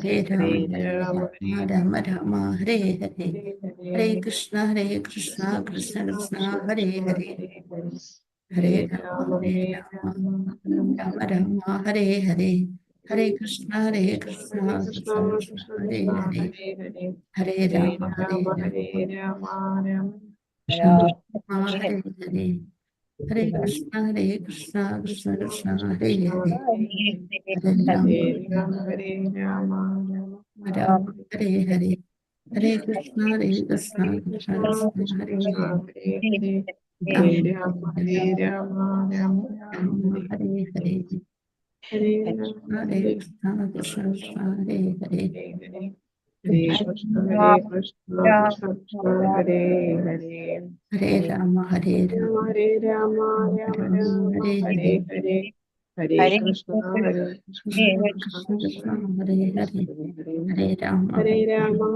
ഹരേ രാമ രാമ രാമ ഹരേ ഹരേ, ഹരേ കൃഷ്ണ കൃഷ്ണ കൃഷ്ണ ഹരേ ഹരേ, ഹരേ രാമ രാമ രാമ ഹരേ ഹരേ, ഹരേ കൃഷ്ണ കൃഷ്ണ കൃഷ്ണ ഹരേ ഹരേ, ഹരേ രാമ രാമ രാമ ഹരേ ഹരേ, ഹരേ കൃഷ്ണ കൃഷ്ണ കൃഷ്ണ ഹരേ ഹരേ, ഹരേ രാമ രാമ രാമ ഹരേ ഹരേ, ഹരേ കൃഷ്ണ കൃഷ്ണ കൃഷ്ണ ഹരേ ഹരേ, ഹരേ രാമ രാമ രാമ രാമ ഹരേ ഹരേ, ഹരേ കൃഷ്ണ കൃഷ്ണ കൃഷ്ണ ഹരേ ഹരേ, ഹരേ കൃഷ്ണ കൃഷ്ണ കൃഷ്ണ ഹരേ ഹരേ, ഹരേ രാമ ഹരേ രാമ രാമ രാമ ഹരേ ഹരേ ഹരേ, ഹരേ, ഹരേ കൃഷ്ണ കൃഷ്ണ കൃഷ്ണ കൃഷ്ണ ഹരേ ഹരേ, ഹരേ രാമ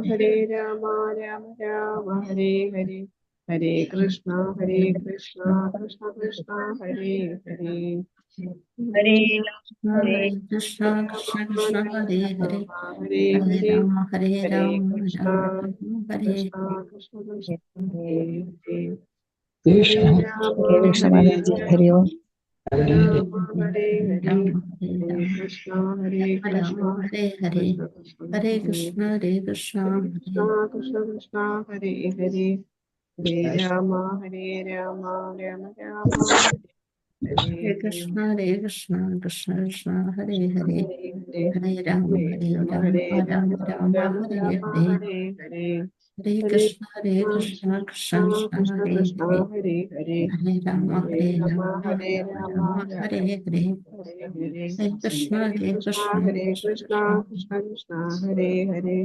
ഹരേ രാമ രാമ രാമ ഹരേ ഹരേ, ഹരേ കൃഷ്ണ കൃഷ്ണ കൃഷ്ണ ഹരേ ഹരേ, ഹരേ കൃഷ്ണ കൃഷ്ണ ഹരേ ഹരേ, ഹരേ ഹരേ ഹരേ, രാമ ഹരേ രാമ കൃഷ്ണ ഹരേ കൃഷ്ണ കൃഷ്ണ ഹരേ ഹരേ, കൃഷ്ണ ഹരേ രാമ ഹരി ഓം. രാമ ഹരേ ഹരേ, രാമ ഹരേ കൃഷ്ണ രാമ ഹരേ ഹരേ, ഹരേ കൃഷ്ണ കൃഷ്ണ കൃഷ്ണ കൃഷ്ണ ഹരേ ഹരേ, ഹരേ രാമ രാമ രാമ ഹരേ കൃഷ്ണ കൃഷ്ണ കൃഷ്ണ ഹരേ ഹരേ, ഹരേ രാമ രാമ ഹരേ ഹരേ, ഹരേ കൃഷ്ണ കൃഷ്ണ കൃഷ്ണ ഹരേ ഹരേ, ഹരേ രാമ രാമ ഹരേ ഹരേ, ഹരേ കൃഷ്ണ കൃഷ്ണ ഹരേ കൃഷ്ണ കൃഷ്ണ ഹരേ ഹരേ,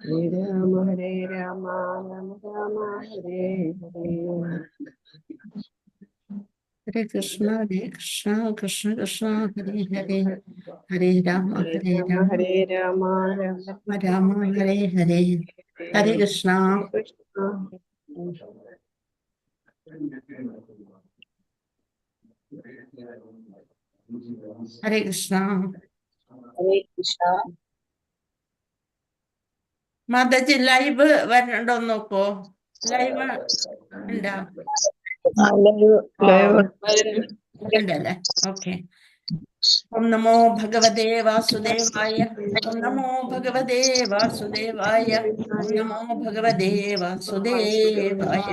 ഹരേ രാമ രാമ രാമ ഹരേ ഹരേ, ഹരേ കൃഷ്ണ കൃഷ്ണ ഹരേ ഹരേ, ഹരേ രാമ ഹരേ രാമ രാമ ഹരേ ഹരേ, ഹരേ കൃഷ്ണ ഹരേ കൃഷ്ണ. ഹരേ Krishna. Mataji live വരണുണ്ടോ നോക്കോ, live ഉണ്ടോ? ഉണ്ടല്ലേ, ഓക്കെ. ഓം നമോ ഭഗവതേ വാസുദേവായ, ഓം നമോ ഭഗവതേ വാസുദേവായ, ഓം നമോ ഭഗവതേ വാസുദേവായ.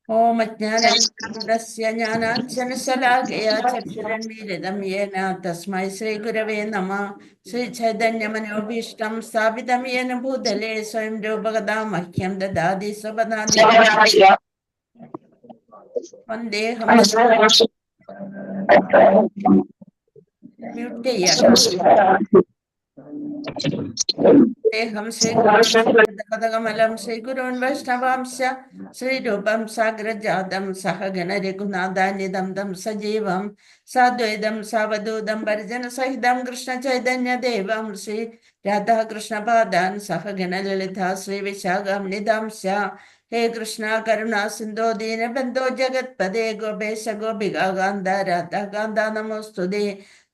ഓം അജ്ഞാനതിമിരസ്യ ജ്ഞാനാഞ്ജനശലാകയാ ചക്ഷുരുന്മീലിതം യേന തസ്മൈ ശ്രീ ഗുരവേ നമഃ. ശ്രീ ചൈതന്യമനോഭീഷ്ടം സ്ഥാപിതം യേന ഭൂതലേ സ്വയം രൂപകഥാ മഹ്യം ദദാതി സ്വപദാന്തികം. വന്ദേഹം മ്യൂട്ട് ചെയ്യാം. ദേഹം ശ്രീകമലം ശ്രീഗുരുൻ വൈഷ്ണവാംശ ശ്രീരൂപം സാഗ്രജാതം സഹഗണ രഘുനാഥാനിതം തം സജീവം സാദ്വൈതം സാവധൂതം പരിജന സഹിതം കൃഷ്ണ ചൈതന്യ ദേവം ശ്രീ രാധാകൃഷ്ണപാദാൻ സഹഗണ ലളിത ശ്രീ വിശാഖം നിതാംശ. ഹേ കൃഷ്ണ കരുണ സിന്ധോ ദീനബന്ധോ ജഗത്പദേ ഗോപേശ ഗോപിക കാന്ത രാധാകാന്ത നമോസ്തുതേ.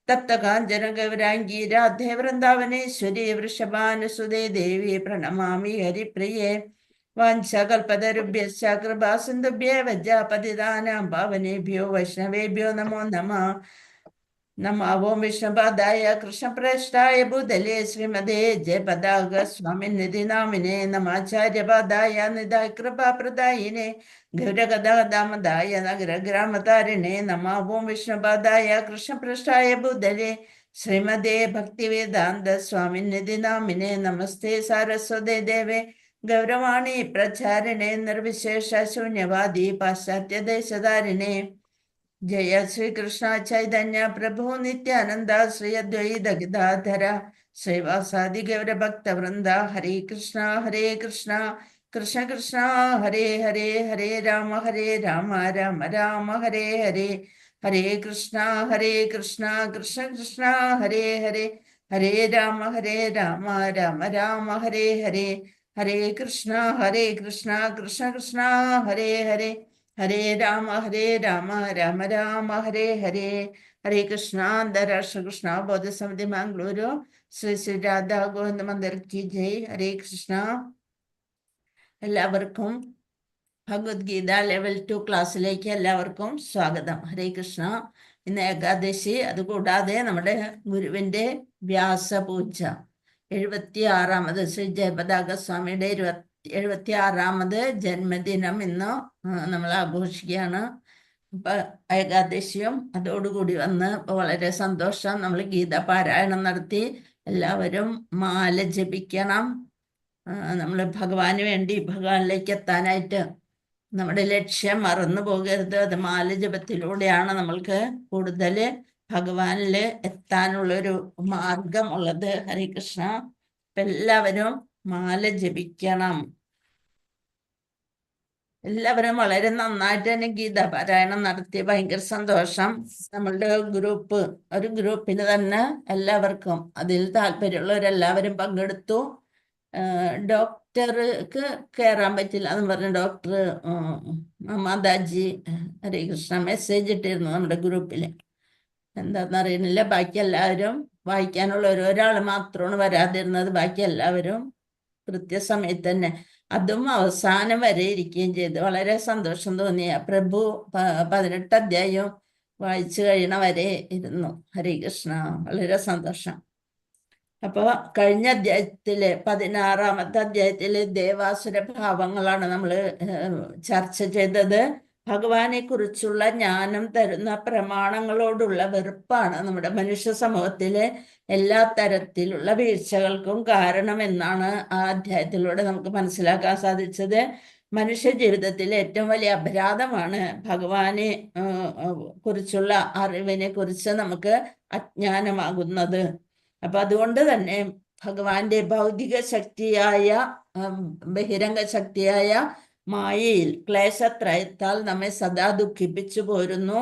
തപ്തകാഞ്ചന ഗൗരാംഗീ രാധേ വൃന്ദാവനേശ്വരി വൃഷഭാനുസുതേ ദേവി പ്രണമാമി ഹരിപ്രിയേ. വാഞ്ചകൽപതരുഭ്യശ്ച കൃപാ സിന്ധുഭ്യേവ പതിതാനാം പാവനേഭ്യോ വൈഷ്ണവേഭ്യോ നമോ നമഃ. നമോ ഓം വിഷ്ണുപാദായ കൃഷ്ണപ്രേഷ്ഠായ ഭൂതലേ ശ്രീമതേ ജയപതാക സ്വാമിനിധി നാമിനെ നമാചാര്യപാദായ നിധായ കൃപാപ്രദായിനെ ഗൗരഗദാമദായ നഗരഗ്രാമതാരിണേ. നമോ ഓം വിഷ്ണുപാദായ കൃഷ്ണപ്രേഷ്ഠായ ഭൂതലേ ശ്രീമതേ ഭക്തിവേദാന്ത സ്വാമിനിധി നാമിനെ നമസ്തേ സാരസ്വതേ ദേവേ ഗൗരവാണി പ്രചാരിണേ നിർവിശേഷ ശൂന്യവാദി പാശ്ചാത്യദേശധാരിണേ. ജയ ശ്രീകൃഷ്ണ ചൈതന്യ പ്രഭു നിത്യാനന്ദ ശ്രീ അദ്വൈത ഗദാധര ശ്രീവാസാദി ഗൗരഭക്തവൃന്ദ. ഹരേ കൃഷ്ണ കൃഷ്ണ കൃഷ്ണ ഹരേ ഹരേ, ഹരേ രാമ രാമ രാമ ഹരേ ഹരേ, ഹരേ കൃഷ്ണ കൃഷ്ണ കൃഷ്ണ ഹരേ ഹരേ, ഹരേ രാമ രാമ രാമ ഹരേ ഹരേ, ഹരേ കൃഷ്ണ കൃഷ്ണ കൃഷ്ണ ഹരേ ഹരേ, ഹരേ രാമ രാമ രാമ ഹരേ ഹരേ. ഹരേ കൃഷ്ണ. അന്താരാഷ്ട്ര കൃഷ്ണ ബോധ സമിതി മാംഗ്ലൂരു ശ്രീ ശ്രീ രാധാ ഗോവിന്ദ മന്ദിർ കി ജയ്. ഹരേ കൃഷ്ണ. എല്ലാവർക്കും ഭഗവത്ഗീത ലെവൽ 2 ക്ലാസ്സിലേക്ക് എല്ലാവർക്കും സ്വാഗതം. ഹരേ കൃഷ്ണ. ഇന്ന് ഏകാദശി, അതുകൂടാതെ നമ്മുടെ ഗുരുവിൻ്റെ വ്യാസപൂജ 76ാമത് ശ്രീ ജയപതാക സ്വാമിയുടെ 76ാമത് ജന്മദിനം ഇന്ന് നമ്മൾ ആഘോഷിക്കുകയാണ്. ഇപ്പം ഏകാദശിയും അതോടുകൂടി വന്ന് വളരെ സന്തോഷം. നമ്മൾ ഗീത പാരായണം നടത്തി. എല്ലാവരും മാല ജപിക്കണം. നമ്മൾ ഭഗവാന് വേണ്ടി ഭഗവാനിലേക്ക് എത്താനായിട്ട് നമ്മുടെ ലക്ഷ്യം മറന്നു പോകരുത്. അത് മാല ജപത്തിലൂടെയാണ് നമ്മൾക്ക് കൂടുതൽ ഭഗവാനിൽ എത്താനുള്ളൊരു മാർഗം ഉള്ളത്. ഹരേ കൃഷ്ണ. അപ്പം എല്ലാവരും മാല ജപിക്കണം. എല്ലാവരും വളരെ നന്നായിട്ട് തന്നെ ഗീത പാരായണം നടത്തി. ഭയങ്കര സന്തോഷം. നമ്മളുടെ ഒരു ഗ്രൂപ്പിൽ തന്നെ എല്ലാവർക്കും അതിൽ താല്പര്യമുള്ളവരെല്ലാവരും പങ്കെടുത്തു. ഡോക്ടർക്ക് കയറാൻ പറ്റില്ല എന്ന് പറഞ്ഞ് ഡോക്ടർ മാതാജി ഹരേ കൃഷ്ണ മെസ്സേജ് ഇട്ടിരുന്നു നമ്മുടെ ഗ്രൂപ്പിൽ. എന്താണെന്ന് അറിയുന്നില്ല. ബാക്കി എല്ലാവരും വായിക്കാനുള്ള ഒരാൾ മാത്രമാണ് വരാതിരുന്നത്. ബാക്കി എല്ലാവരും കൃത്യസമയത്ത് തന്നെ, അതും അവസാനം വരെ ഇരിക്കുകയും ചെയ്തു. വളരെ സന്തോഷം തോന്നിയ പ്രഭു 18 അധ്യായം വായിച്ചു കഴിയണ വരെ ഇരുന്നു. ഹരേ കൃഷ്ണ. വളരെ സന്തോഷം. അപ്പോൾ കഴിഞ്ഞ അധ്യായത്തിലെ 16ാമത്തെ അധ്യായത്തിലെ ദേവാസുര ഭാവങ്ങളാണ് നമ്മൾ ചർച്ച ചെയ്തത്. ഭഗവാനെ കുറിച്ചുള്ള ജ്ഞാനം തരുന്ന പ്രമാണങ്ങളോടുള്ള വെറുപ്പാണ് നമ്മുടെ മനുഷ്യ സമൂഹത്തിലെ എല്ലാ തരത്തിലുള്ള വീഴ്ചകൾക്കും കാരണമെന്നാണ് ആ അധ്യായത്തിലൂടെ നമുക്ക് മനസ്സിലാക്കാൻ സാധിച്ചത്. മനുഷ്യ ജീവിതത്തിലെ ഏറ്റവും വലിയ അപരാധമാണ് ഭഗവാനെ കുറിച്ചുള്ള അറിവിനെ കുറിച്ച് നമുക്ക് അജ്ഞാനമാകുന്നത്. അപ്പൊ അതുകൊണ്ട് തന്നെ ഭഗവാന്റെ ഭൗതിക ശക്തിയായ ബഹിരംഗ ശക്തിയായ മായയിൽ ക്ലേശത്രയത്താൽ നമ്മെ സദാ ദുഃഖിപ്പിച്ചു പോരുന്നു.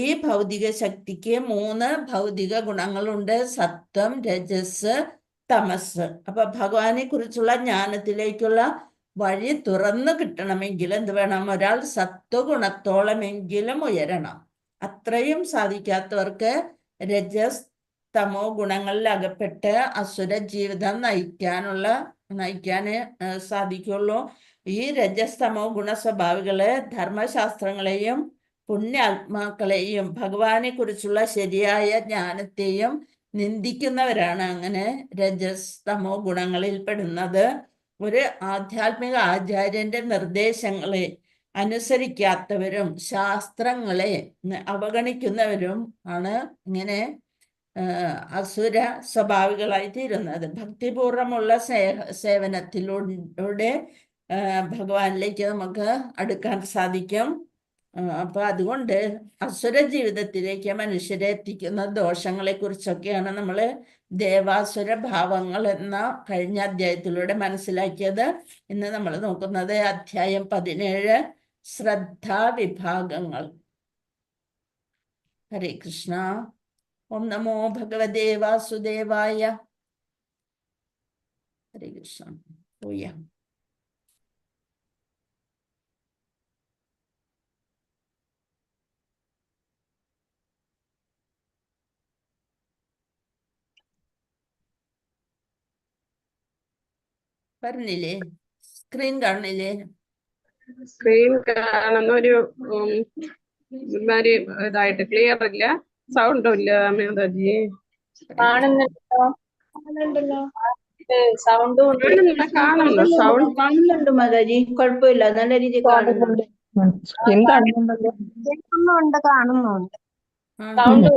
ഈ ഭൗതിക ശക്തിക്ക് 3 ഭൗതിക ഗുണങ്ങളുണ്ട്: സത്വം, രജസ്, തമസ്. അപ്പൊ ഭഗവാനെ കുറിച്ചുള്ള ജ്ഞാനത്തിലേക്കുള്ള വഴി തുറന്നു കിട്ടണമെങ്കിൽ എന്ത് വേണം? ഒരാൾ സത്വഗുണത്തോളമെങ്കിലും ഉയരണം. അത്രയും സാധിക്കാത്തവർക്ക് രജസ് തമോ ഗുണങ്ങളിൽ അകപ്പെട്ട് അസുര ജീവിതം നയിക്കാൻ സാധിക്കുള്ളൂ. ഈ രജസ്തമോ ഗുണ സ്വഭാവികള് ധർമ്മശാസ്ത്രങ്ങളെയും പുണ്യാത്മാക്കളെയും ഭഗവാനെ കുറിച്ചുള്ള ശരിയായ ജ്ഞാനത്തെയും നിന്ദിക്കുന്നവരാണ് അങ്ങനെ രജസ്തമോ ഗുണങ്ങളിൽ പെടുന്നത്. ഒരു ആധ്യാത്മിക ആചാര്യന്റെ നിർദ്ദേശങ്ങളെ അനുസരിക്കാത്തവരും ശാസ്ത്രങ്ങളെ അവഗണിക്കുന്നവരും ആണ് ഇങ്ങനെ അസുര സ്വഭാവികളായി തീരുന്നത്. ഭക്തിപൂർവമുള്ള സേവനത്തിലൂടെ ഭഗവാനിലേക്ക് നമുക്ക് അടുക്കാൻ സാധിക്കും. അപ്പൊ അതുകൊണ്ട് അസുര ജീവിതത്തിലേക്ക് മനുഷ്യരെ എത്തിക്കുന്ന ദോഷങ്ങളെ കുറിച്ചൊക്കെയാണ് നമ്മൾ ദേവാസുര ഭാവങ്ങൾ എന്ന കഴിഞ്ഞ അധ്യായത്തിലൂടെ മനസ്സിലാക്കിയത്. ഇന്ന് നമ്മൾ നോക്കുന്നത് അധ്യായം 17 ശ്രദ്ധാ വിഭാഗങ്ങൾ. ഹരേ കൃഷ്ണ. ഓം നമോ ഭഗവതേ വാസുദേവായ. ഹരേ കൃഷ്ണ. ഓയം. പറഞ്ഞില്ലേ? സ്ക്രീൻ കാണില്ലേ? സ്ക്രീൻ കാണുന്നൊരു ഇതായിട്ട് ക്ലിയർ ഇല്ല. സൗണ്ടും ഇല്ല മാതാജി. കാണുന്നുണ്ടല്ലോ. സൗണ്ടും കാണുന്നു. സൗണ്ട് കാണുന്നുണ്ട് മാതാജി. കുഴപ്പമില്ല, നല്ല രീതിയിൽ കാണുന്നുണ്ട്. കേൾക്കുന്നുണ്ട്, കാണുന്നുണ്ട്. സൗണ്ട്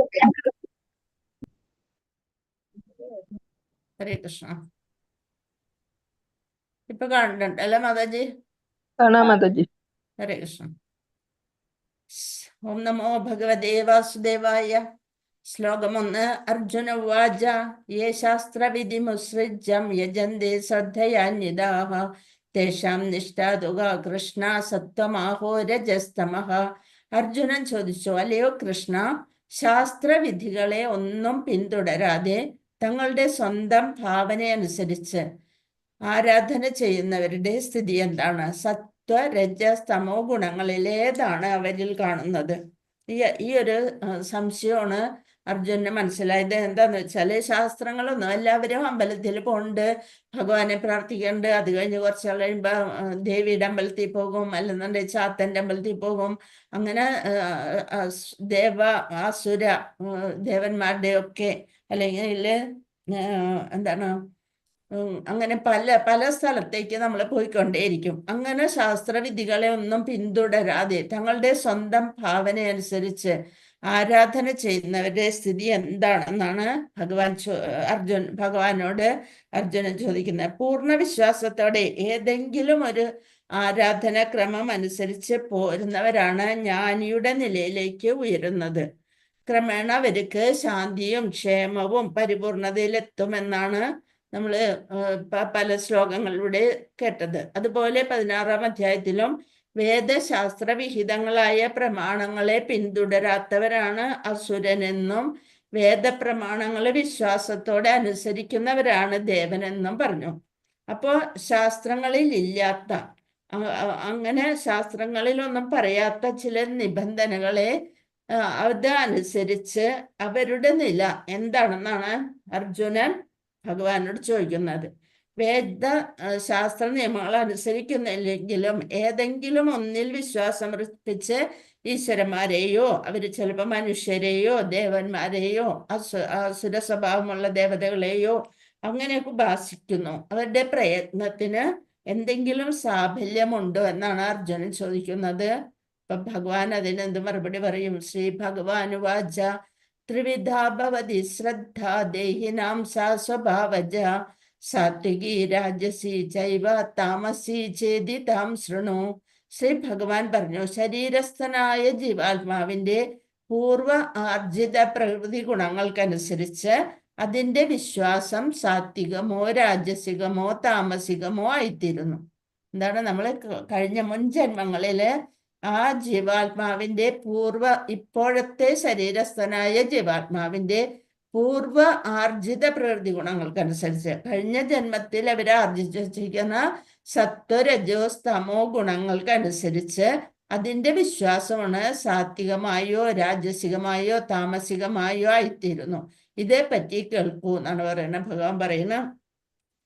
ഹരേ കൃഷ്ണ. ഇപ്പൊ കാണുന്നുണ്ട് അല്ലേ മാതാജി? കാണാം മാതാജി. ഹരേ കൃഷ്ണ. ഓം നമോ ഭഗവതേ വാസുദേവായ. ശ്ലോകം 1. അർജുന ഉവാച യേ ശാസ്ത്രവിധിമുത്സൃജ്യം യജന്തി ശ്രദ്ധയാന്വിതാഃ തേഷാം നിഷ്ഠാതുക കൃഷ്ണ സത്വമാഹോ രജസ്തമഃ. അർജുനൻ ചോദിച്ചു, അല്ലയോ കൃഷ്ണ, ശാസ്ത്രവിധികളെ ഒന്നും പിന്തുടരാതെ തങ്ങളുടെ സ്വന്തം ഭാവനയനുസരിച്ച് ആരാധന ചെയ്യുന്നവരുടെ സ്ഥിതി എന്താണ്? സത്വ രജസ് തമോ ഗുണങ്ങളിലേതാണ് അവരിൽ കാണുന്നത്? ഈ ഒരു സംശയമാണ് അർജുനന് മനസ്സിലായത് എന്താന്ന് വെച്ചാല് ശാസ്ത്രങ്ങളൊന്നും എല്ലാവരും അമ്പലത്തിൽ പോകുന്നുണ്ട്, ഭഗവാനെ പ്രാർത്ഥിക്കുന്നുണ്ട്. അത് കഴിഞ്ഞ് കുറച്ചാൾ കഴിയുമ്പോ ദേവിയുടെ അമ്പലത്തിൽ പോകും, അല്ലെന്നുണ്ടെങ്കിൽ ചാത്തന്റെ അമ്പലത്തിൽ പോകും. അങ്ങനെ അസുര ദേവന്മാരുടെ ഒക്കെ അല്ലെങ്കിൽ എന്താണ് അങ്ങനെ പല പല സ്ഥലത്തേക്ക് നമ്മൾ പോയിക്കൊണ്ടേയിരിക്കും. അങ്ങനെ ശാസ്ത്രവിധികളെ ഒന്നും പിന്തുടരാതെ തങ്ങളുടെ സ്വന്തം ഭാവനയനുസരിച്ച് ആരാധന ചെയ്യുന്നവരുടെ സ്ഥിതി എന്താണെന്നാണ് ഭഗവാനോട് അർജുനൻ ചോദിക്കുന്നത്. പൂർണ്ണ വിശ്വാസത്തോടെ ഏതെങ്കിലും ഒരു ആരാധനാക്രമം അനുസരിച്ച് പോരുന്നവരാണ് ജ്ഞാനിയുടെ നിലയിലേക്ക് ഉയരുന്നത്. ക്രമേണ അവർക്ക് ശാന്തിയും ക്ഷേമവും പരിപൂർണതയിലെത്തുമെന്നാണ് നമ്മൾ പല ശ്ലോകങ്ങളിലൂടെ കേട്ടത്. അതുപോലെ 16-ാം അധ്യായത്തിലും വേദശാസ്ത്ര വിഹിതങ്ങളായ പ്രമാണങ്ങളെ പിന്തുടരാത്തവരാണ് അസുരനെന്നും വേദപ്രമാണങ്ങളെ വിശ്വാസത്തോടെ അനുസരിക്കുന്നവരാണ് ദേവനെന്നും പറഞ്ഞു. അപ്പോൾ ശാസ്ത്രങ്ങളിൽ ഇല്ലാത്ത അങ്ങനെ ശാസ്ത്രങ്ങളിലൊന്നും പറയാത്ത ചില നിബന്ധനകളെ അതനുസരിച്ച് അവരുടെ നില എന്താണെന്നാണ് അർജുനൻ ഭഗവാനോട് ചോദിക്കുന്നത്. ശാസ്ത്ര നിയമങ്ങൾ അനുസരിക്കുന്നില്ലെങ്കിലും ഏതെങ്കിലും ഒന്നിൽ വിശ്വാസം അർപ്പിച്ച് ഈശ്വരന്മാരെയോ അവർ ചിലപ്പോൾ മനുഷ്യരെയോ ദേവന്മാരെയോ അസുര സ്വഭാവമുള്ള ദേവതകളെയോ അങ്ങനെയൊക്കെ ഉപാസിക്കുന്നു. അവരുടെ പ്രയത്നത്തിന് എന്തെങ്കിലും സാഫല്യമുണ്ടോ എന്നാണ് അർജുനൻ ചോദിക്കുന്നത്. അപ്പൊ ഭഗവാൻ അതിനെന്ത് മറുപടി പറയും? ശ്രീ ഭഗവാൻ വാച ത്രിവിധാ ഭവതി ശ്രദ്ധ ദേഹിനാം സാ സ്വഭാവജ സാത്വികി രാജസി ചൈവ താമസി ചേതി താം ശൃണു. ശ്രീ ഭഗവാൻ പറഞ്ഞു, ശരീരസ്ഥനായ ജീവാത്മാവിന്റെ പൂർവ ആർജിത പ്രകൃതി ഗുണങ്ങൾക്കനുസരിച്ച് അതിന്റെ വിശ്വാസം സാത്വികമോ രാജസികമോ താമസികമോ ആയിത്തീരുന്നു. എന്താണ് നമ്മൾ കഴിഞ്ഞ മുൻ ജന്മങ്ങളില് ആ ജീവാത്മാവിന്റെ ഇപ്പോഴത്തെ ശരീരസ്ഥനായ ജീവാത്മാവിന്റെ പൂർവ ആർജിത പ്രകൃതി ഗുണങ്ങൾക്കനുസരിച്ച് കഴിഞ്ഞ ജന്മത്തിൽ അവർ ആർജിച്ചു വച്ചിരിക്കുന്ന സത്വരജോസ് തമോ ഗുണങ്ങൾക്കനുസരിച്ച് അതിന്റെ വിശ്വാസമാണ് സാത്വികമായോ രാജസികമായോ താമസികമായോ ആയിത്തീരുന്നു. ഇതേപ്പറ്റി കേൾക്കൂ എന്നാണ് പറയുന്നത്, ഭഗവാൻ പറയുന്നത്.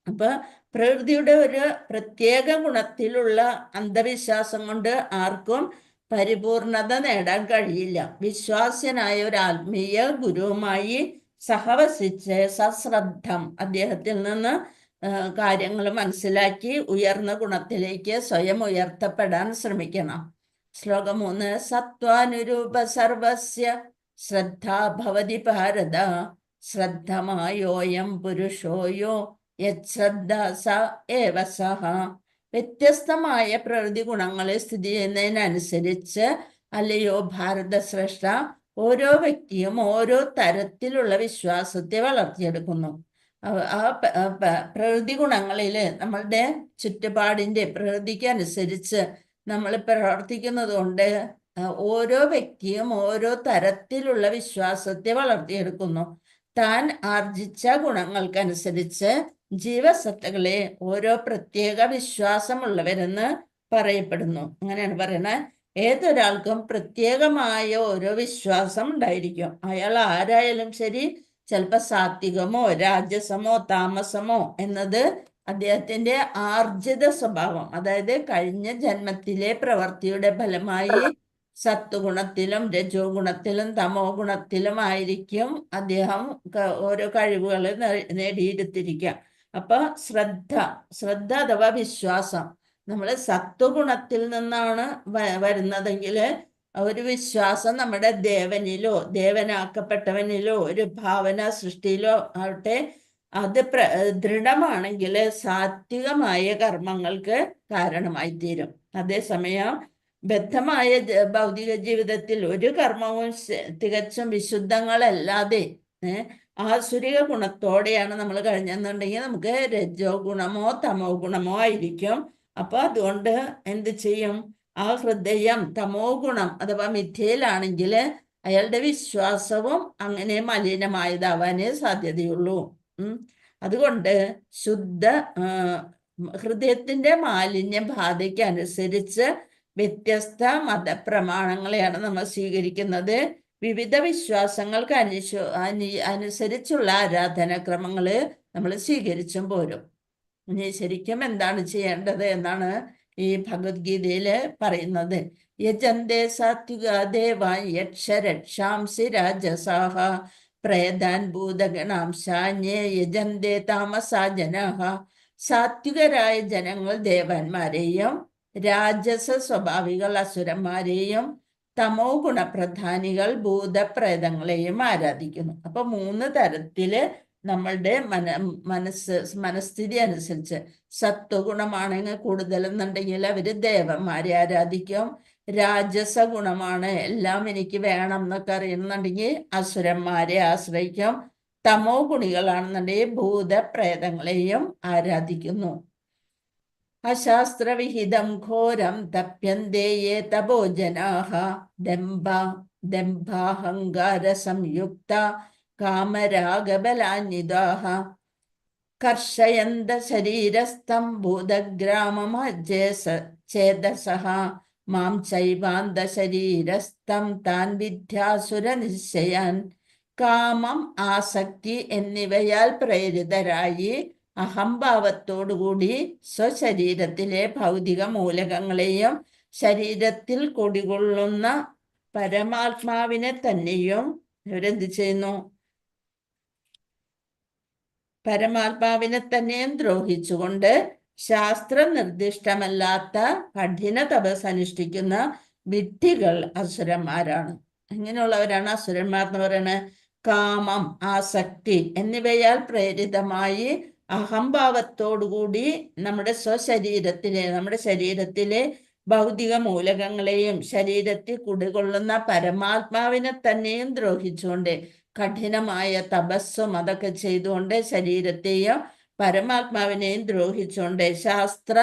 അപ്പൊ പ്രകൃതിയുടെ ഒരു പ്രത്യേക ഗുണത്തിലുള്ള അന്ധവിശ്വാസം കൊണ്ട് ആർക്കും പരിപൂർണത നേടാൻ കഴിയില്ല. വിശ്വാസ്യനായ ഒരു ആത്മീയ ഗുരുവുമായി സഹവസിച്ച് സശ്രദ്ധം അദ്ദേഹത്തിൽ നിന്ന് കാര്യങ്ങൾ മനസ്സിലാക്കി ഉയർന്ന ഗുണത്തിലേക്ക് സ്വയം ഉയർത്തപ്പെടാൻ ശ്രമിക്കണം. ശ്ലോകം 3. സത്വാനുരൂപ സർവസ്യ ശ്രദ്ധാ ഭവതി ഭാരത ശ്രദ്ധമായോയം പുരുഷോയോ യശ്രദ്ധ സ ഏവ സഹ. വ്യത്യസ്തമായ പ്രകൃതി ഗുണങ്ങളെ സ്ഥിതി ചെയ്യുന്നതിനനുസരിച്ച് അല്ലയോ ഭാരത ശ്രേഷ്ഠ, ഓരോ വ്യക്തിയും ഓരോ തരത്തിലുള്ള വിശ്വാസത്തെ വളർത്തിയെടുക്കുന്നു. ആ പ്രകൃതി ഗുണങ്ങളിൽ നമ്മളുടെ ചുറ്റുപാടിന്റെ പ്രകൃതിക്ക് അനുസരിച്ച് നമ്മൾ പ്രവർത്തിക്കുന്നത് കൊണ്ട് ഓരോ വ്യക്തിയും ഓരോ തരത്തിലുള്ള വിശ്വാസത്തെ വളർത്തിയെടുക്കുന്നു. താൻ ആർജിച്ച ഗുണങ്ങൾക്കനുസരിച്ച് ജീവസത്തകളെ ഓരോ പ്രത്യേക വിശ്വാസമുള്ളവരെന്ന് പറയപ്പെടുന്നു. അങ്ങനെയാണ് പറയുന്നത്. ഏതൊരാൾക്കും പ്രത്യേകമായ ഓരോ വിശ്വാസം ഉണ്ടായിരിക്കും. അയാൾ ആരായാലും ശരി, ചിലപ്പോൾ സാത്വികമോ രാജസമോ താമസമോ എന്നത് അദ്ദേഹത്തിന്റെ ആർജിത സ്വഭാവം, അതായത് കഴിഞ്ഞ ജന്മത്തിലെ പ്രവൃത്തിയുടെ ഫലമായി സത്വഗുണത്തിലും രജോ ഗുണത്തിലും തമോ ഗുണത്തിലും ആയിരിക്കും അദ്ദേഹം ഓരോ കഴിവുകൾ നേടിയെടുത്തിരിക്കുക. അപ്പൊ ശ്രദ്ധ അഥവാ വിശ്വാസം, നമ്മൾ സത്വഗുണത്തിൽ നിന്നാണ് വരുന്നതെങ്കിൽ ഒരു വിശ്വാസം നമ്മുടെ ദേവനിലോ ദേവനാക്കപ്പെട്ടവനിലോ ഒരു ഭാവന സൃഷ്ടിയിലോ ആവട്ടെ, അത് ദൃഢമാണെങ്കിൽ സാത്വികമായ കർമ്മങ്ങൾക്ക് കാരണമായി തീരും. അതേസമയം ബദ്ധമായ ഭൗതിക ജീവിതത്തിൽ ഒരു കർമ്മവും തികച്ചും വിശുദ്ധങ്ങളല്ലാതെ ആസുരിക ഗുണത്തോടെയാണ് നമ്മൾ കഴിഞ്ഞെന്നുണ്ടെങ്കിൽ നമുക്ക് രജോ ഗുണമോ തമോ ഗുണമോ ആയിരിക്കും. അപ്പൊ അതുകൊണ്ട് എന്ത് ചെയ്യും? ആ ഹൃദയം തമോ ഗുണം അഥവാ മിഥ്യയിലാണെങ്കിൽ അയാളുടെ വിശ്വാസവും അങ്ങനെ മലിനമായതാവാനേ സാധ്യതയുള്ളൂ. അതുകൊണ്ട് ഹൃദയത്തിന്റെ മാലിന്യ ബാധയ്ക്ക് അനുസരിച്ച് വ്യത്യസ്ത മതപ്രമാണങ്ങളെയാണ് നമ്മൾ സ്വീകരിക്കുന്നത്. വിവിധ വിശ്വാസങ്ങൾക്ക് അനുസരിച്ചുള്ള ആരാധനാക്രമങ്ങൾ നമ്മൾ സ്വീകരിച്ചും പോരും. ഇനി ശരിക്കും എന്താണ് ചെയ്യേണ്ടത് എന്നാണ് ഈ ഭഗവത്ഗീതയിൽ പറയുന്നത്. യജന്തേ സാത്വിക ദേവാൻ യക്ഷരക്ഷാംസി രാജസാഹ പ്രേതാൻ ഭൂതഗണാംശാന്യേ യജന്തേ താമസാ ജനാഹ. സാത്വികരായ ജനങ്ങൾ ദേവന്മാരെയും രാജസ സ്വഭാവികൾ അസുരന്മാരെയും തമോ ഗുണപ്രധാനികൾ ഭൂതപ്രേതങ്ങളെയും ആരാധിക്കുന്നു. അപ്പൊ 3 തരത്തില് നമ്മളുടെ മനസ്ഥിതി അനുസരിച്ച് സത്വഗുണമാണെങ്കിൽ കൂടുതലെന്നുണ്ടെങ്കിൽ അവര് ദേവന്മാരെ ആരാധിക്കും. രാജസ ഗുണമാണ് എല്ലാം എനിക്ക് വേണം എന്നൊക്കെ അറിയുന്നുണ്ടെങ്കിൽ അസുരന്മാരെ ആശ്രയിക്കും. തമോ ഗുണികളാണെന്നുണ്ടെങ്കിൽ ഭൂതപ്രേതങ്ങളെയും ആരാധിക്കുന്നു. അശാസ്ത്രവിഹിതം ഘോരം തപ്യന്തേ യേ തപോ ജനാഃ ദംഭാഹങ്കാര സംയുക്ത കാമരാഗബലാന്വിതാഃ കർഷയന്ത ശരീരസ്ഥം ഭൂതഗ്രാമമജ്ജേതസഃ മാം ചൈവാന്ത ശരീരസ്ഥം താൻ വിദ്യാസുര നിശ്ചയാൻ. കാമം, ആസക്തി എന്നിവയാൽ പ്രേരിതരായി അഹംഭാവത്തോടുകൂടി സ്വശരീരത്തിലെ ഭൗതിക മൂലകങ്ങളെയും ശരീരത്തിൽ കുടികൊള്ളുന്ന പരമാത്മാവിനെ തന്നെയും ഇവരെന്ത് ചെയ്യുന്നു? പരമാത്മാവിനെ തന്നെയും ദ്രോഹിച്ചുകൊണ്ട് ശാസ്ത്ര നിർദ്ദിഷ്ടമല്ലാത്ത കഠിന തപസ് അനുഷ്ഠിക്കുന്ന വിഡ്ഢികൾ അസുരന്മാരാണ്. ഇങ്ങനെയുള്ളവരാണ് അസുരന്മാർ എന്ന് പറയുന്നത്. കാമം, ആസക്തി എന്നിവയാൽ പ്രേരിതമായി അഹംഭാവത്തോടുകൂടി നമ്മുടെ ശരീരത്തിലെ ഭൗതിക മൂലകങ്ങളെയും ശരീരത്തിൽ കുടികൊള്ളുന്ന പരമാത്മാവിനെ തന്നെയും ദ്രോഹിച്ചുകൊണ്ട് കഠിനമായ തപസ്സും അതൊക്കെ ചെയ്തുകൊണ്ട് ശരീരത്തെയും പരമാത്മാവിനെയും ദ്രോഹിച്ചുകൊണ്ട് ശാസ്ത്ര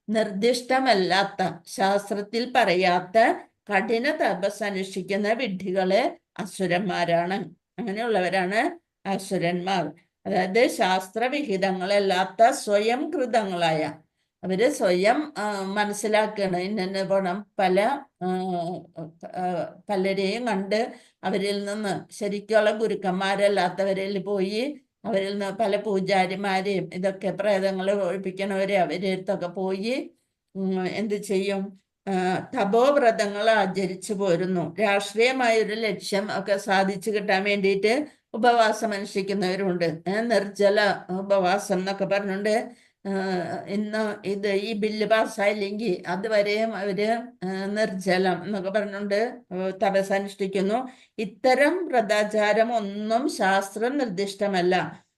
നിർദ്ദിഷ്ടമല്ലാത്ത, ശാസ്ത്രത്തിൽ പറയാത്ത കഠിന തപസ് അനുഷ്ഠിക്കുന്ന വിഡ്ഢികള് അസുരന്മാരാണ്. അങ്ങനെയുള്ളവരാണ് അസുരന്മാർ. അതായത് ശാസ്ത്രവിഹിതങ്ങളല്ലാത്ത സ്വയം കൃതങ്ങളായ, അവര് സ്വയം മനസ്സിലാക്കണം ഇന്ന പോണം. പലരെയും കണ്ട് അവരിൽ നിന്ന് ശരിക്കുള്ള ഗുരുക്കന്മാരല്ലാത്തവരിൽ പോയി അവരിൽ നിന്ന് പല പൂജാരിമാരെയും ഇതൊക്കെ പ്രേതങ്ങളെ ഒഴിപ്പിക്കണവരെ അവരടുത്തൊക്കെ പോയി എന്ത് ചെയ്യും? തപോവ്രതങ്ങൾ ആചരിച്ചു പോരുന്നു. രാഷ്ട്രീയമായൊരു ലക്ഷ്യം ഒക്കെ സാധിച്ചു കിട്ടാൻ വേണ്ടിയിട്ട് ഉപവാസം അനുഷ്ഠിക്കുന്നവരുണ്ട്. നിർജ്ജല ഉപവാസം എന്നൊക്കെ പറഞ്ഞുകൊണ്ട് ഈ ബില്ല് പാസ്സായില്ലെങ്കിൽ അതുവരെയും അവര് നിർജ്ജലം എന്നൊക്കെ പറഞ്ഞുകൊണ്ട് തപസ് അനുഷ്ഠിക്കുന്നു. ഇത്തരം വ്രതാചാരം ഒന്നും ശാസ്ത്ര നിർദ്ദിഷ്ടമല്ല.